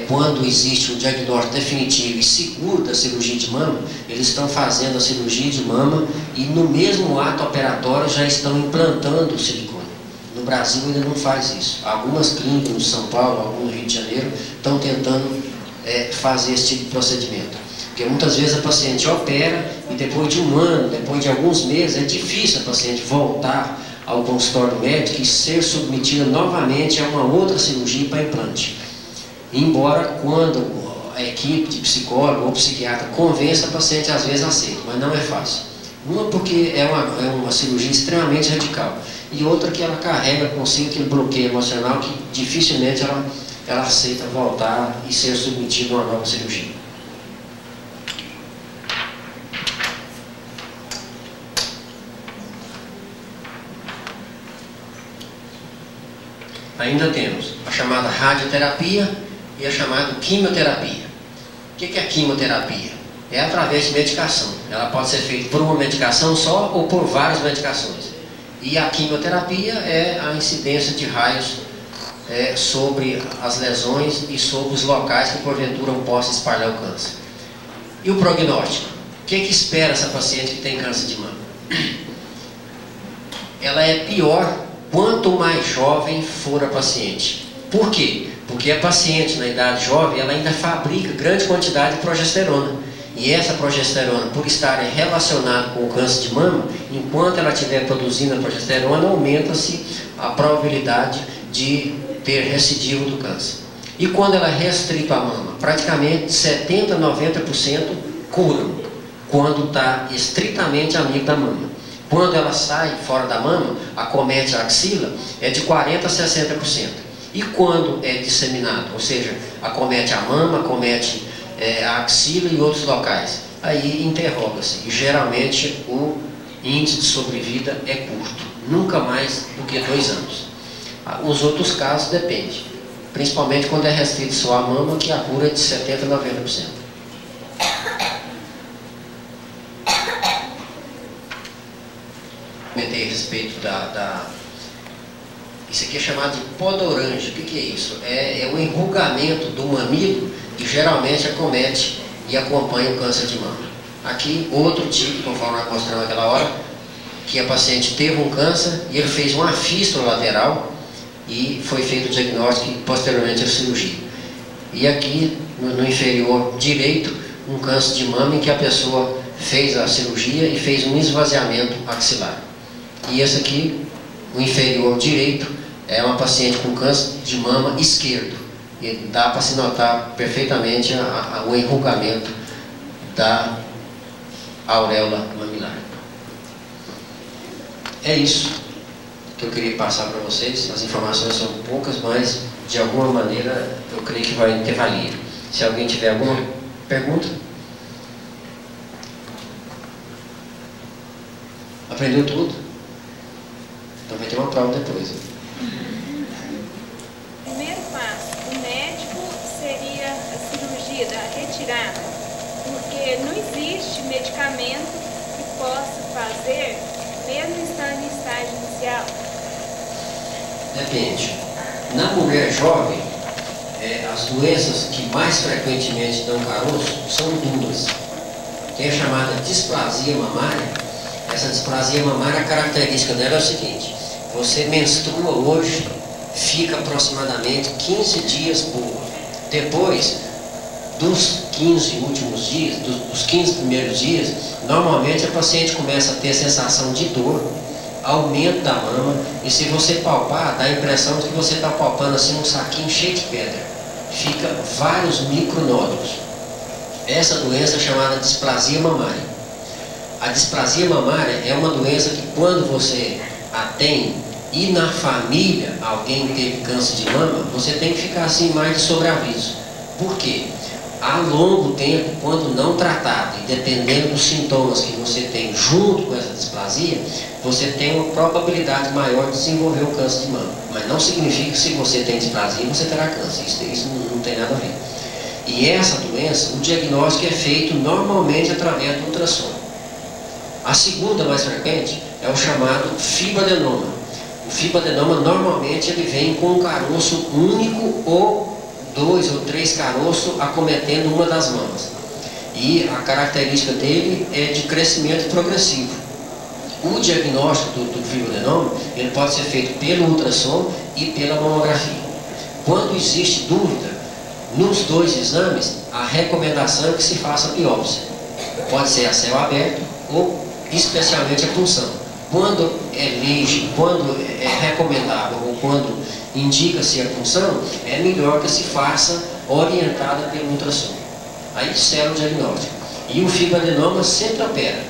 quando existe um diagnóstico definitivo e seguro da cirurgia de mama, eles estão fazendo a cirurgia de mama e no mesmo ato operatório já estão implantando o silicone. No Brasil ainda não faz isso. Algumas clínicas no São Paulo, algumas no Rio de Janeiro, estão tentando fazer esse tipo de procedimento. Porque muitas vezes a paciente opera e depois de um ano, depois de alguns meses, é difícil a paciente voltar ao consultório médico e ser submetida novamente a uma outra cirurgia para implante. Embora quando a equipe de psicólogo ou psiquiatra convença a paciente, às vezes aceita, mas não é fácil. Uma porque é uma cirurgia extremamente radical e outra que ela carrega consigo aquele bloqueio emocional que dificilmente ela aceita voltar e ser submetida a uma nova cirurgia. Ainda temos a chamada radioterapia e a chamada quimioterapia. O que é a quimioterapia? É através de medicação. Ela pode ser feita por uma medicação só ou por várias medicações. E a quimioterapia é a incidência de raios sobre as lesões e sobre os locais que porventura possam espalhar o câncer. E o prognóstico? O que espera essa paciente que tem câncer de mama? Ela é pior quanto mais jovem for a paciente. Por quê? Porque a paciente na idade jovem ela ainda fabrica grande quantidade de progesterona. E essa progesterona, por estar relacionada com o câncer de mama, enquanto ela estiver produzindo a progesterona, aumenta-se a probabilidade de ter recidivo do câncer. E quando ela é restrita à mama, praticamente 70% a 90% curam, quando está estritamente amigo da mama. Quando ela sai fora da mama, acomete a axila, é de 40% a 60%. E quando é disseminado, ou seja, acomete a mama, acomete a axila e outros locais, aí interroga-se. E geralmente o índice de sobrevida é curto, nunca mais do que 2 anos. Os outros casos dependem, principalmente quando é restrito só a mama, que a cura é de 70% a 90%. Comentei a respeito isso aqui é chamado de podorange. O que é isso? É o enrugamento do mamilo que geralmente acomete e acompanha o câncer de mama. Aqui, outro tipo, conforme nós mostramos naquela hora, que a paciente teve um câncer e ele fez uma fístula lateral e foi feito o diagnóstico e posteriormente a cirurgia. E aqui, no inferior direito, um câncer de mama em que a pessoa fez a cirurgia e fez um esvaziamento axilar. E esse aqui, o inferior direito, é uma paciente com câncer de mama esquerdo. E dá para se notar perfeitamente o enrugamento da auréola mamilar. É isso que eu queria passar para vocês. As informações são poucas, mas de alguma maneira eu creio que vai ter valia. Se alguém tiver alguma pergunta. Aprendeu tudo? Então vai ter uma prova depois. Primeiro passo, o médico seria a cirurgia da retirada, porque não existe medicamento que possa fazer mesmo estando em estágio inicial. Depende. Na mulher jovem, as doenças que mais frequentemente dão caroço são duas. Tem a chamada displasia mamária. Essa displasia mamária, a característica dela é o seguinte: você menstrua hoje, fica aproximadamente 15 dias boa. Depois dos 15 últimos dias, dos 15 primeiros dias, normalmente a paciente começa a ter sensação de dor, aumento da mama, e se você palpar, dá a impressão de que você está palpando assim um saquinho cheio de pedra. Fica vários micronódulos. Essa doença é chamada displasia mamária. A displasia mamária é uma doença que, quando você a tem e na família alguém teve câncer de mama, você tem que ficar assim mais de sobreaviso. Por quê? A longo tempo, quando não tratado e dependendo dos sintomas que você tem junto com essa displasia, você tem uma probabilidade maior de desenvolver o câncer de mama. Mas não significa que se você tem displasia, você terá câncer. Isso não tem nada a ver. E essa doença, o diagnóstico é feito normalmente através do ultrassom. A segunda mais frequente é o chamado fibroadenoma. O fibroadenoma normalmente ele vem com um caroço único ou 2 ou 3 caroços acometendo uma das mamas. E a característica dele é de crescimento progressivo. O diagnóstico do fibroadenoma ele pode ser feito pelo ultrassom e pela mamografia. Quando existe dúvida nos 2 exames, a recomendação é que se faça biópsia. Pode ser a céu aberto ou especialmente a punção. Quando quando é recomendável ou quando indica-se a punção, é melhor que se faça orientada pelo ultrassom. Aí serve o diagnóstico. E o fibroadenoma sempre opera.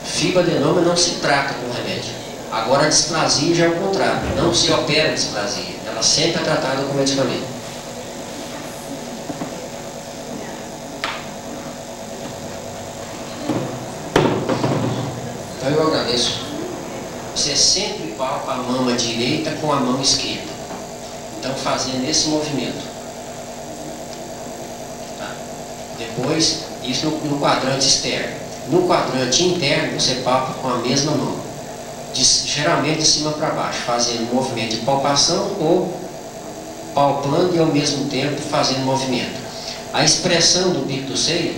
Fibroadenoma não se trata com remédio. Agora a displasia já é o contrário. Não se opera a displasia. Ela sempre é tratada com medicamento. Então eu agradeço. Você sempre palpa a mama direita com a mão esquerda. Então fazendo esse movimento. Tá? Depois, isso no quadrante externo. No quadrante interno, você palpa com a mesma mão. Geralmente de cima para baixo, fazendo um movimento de palpação ou palpando e ao mesmo tempo fazendo movimento. A expressão do bico do seio,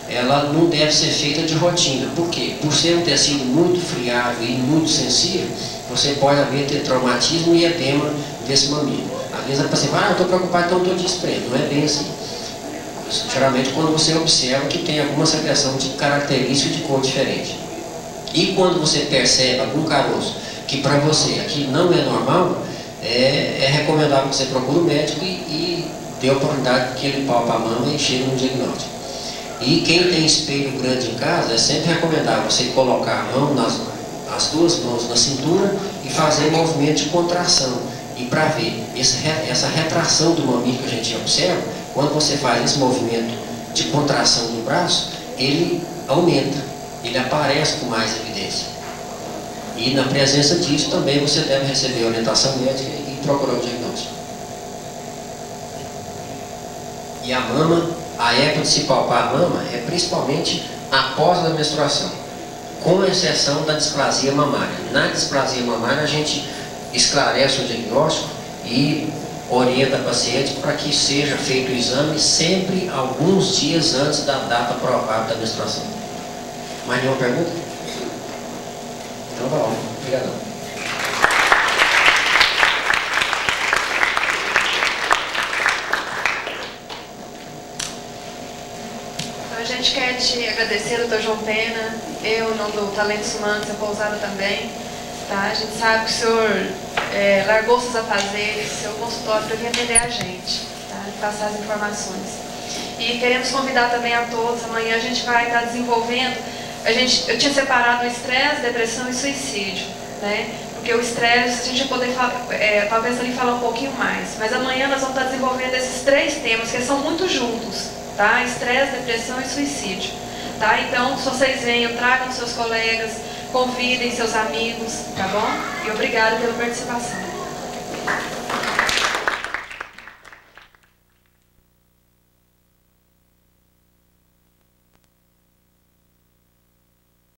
ela não deve ser feita de rotina. Por quê? Por ser um tecido muito friável e muito sensível, você pode ter traumatismo e edema desse mamilo. Às vezes a paciente fala, eu estou preocupado, então estou desprendo. Não é bem assim. Geralmente quando você observa que tem alguma secreção de característica de cor diferente. E quando você percebe algum caroço que para você aqui não é normal, é recomendável que você procure o médico e dê a oportunidade que ele palpa a mama e chegue no diagnóstico. E quem tem espelho grande em casa, é sempre recomendável você colocar a mão, as duas mãos na cintura e fazer movimento de contração. E para ver essa retração do mamilo que a gente observa, quando você faz esse movimento de contração do braço, ele aumenta, ele aparece com mais evidência. E na presença disso também você deve receber orientação médica e procurar o diagnóstico. E a mama, a época de se palpar a mama é principalmente após a menstruação, com exceção da displasia mamária. Na displasia mamária a gente esclarece o diagnóstico e orienta a paciente para que seja feito o exame sempre alguns dias antes da data provável da menstruação. Mais nenhuma pergunta? Então vai lá. Obrigadão. A gente quer te agradecer, Dr. João Pena, eu, não do Talentos Humanos, a Pousada também. Tá? A gente sabe que o senhor largou seus afazeres, seu consultório para vir atender a gente, tá? E passar as informações. E queremos convidar também a todos, amanhã a gente vai estar desenvolvendo, eu tinha separado o estresse, depressão e suicídio, né? Porque o estresse a gente vai poder talvez ali falar um pouquinho mais, mas amanhã nós vamos estar desenvolvendo esses 3 temas que são muito juntos, tá? Estresse, depressão e suicídio, tá? Então, se vocês venham, tragam seus colegas, convidem seus amigos, tá bom? E obrigada pela participação.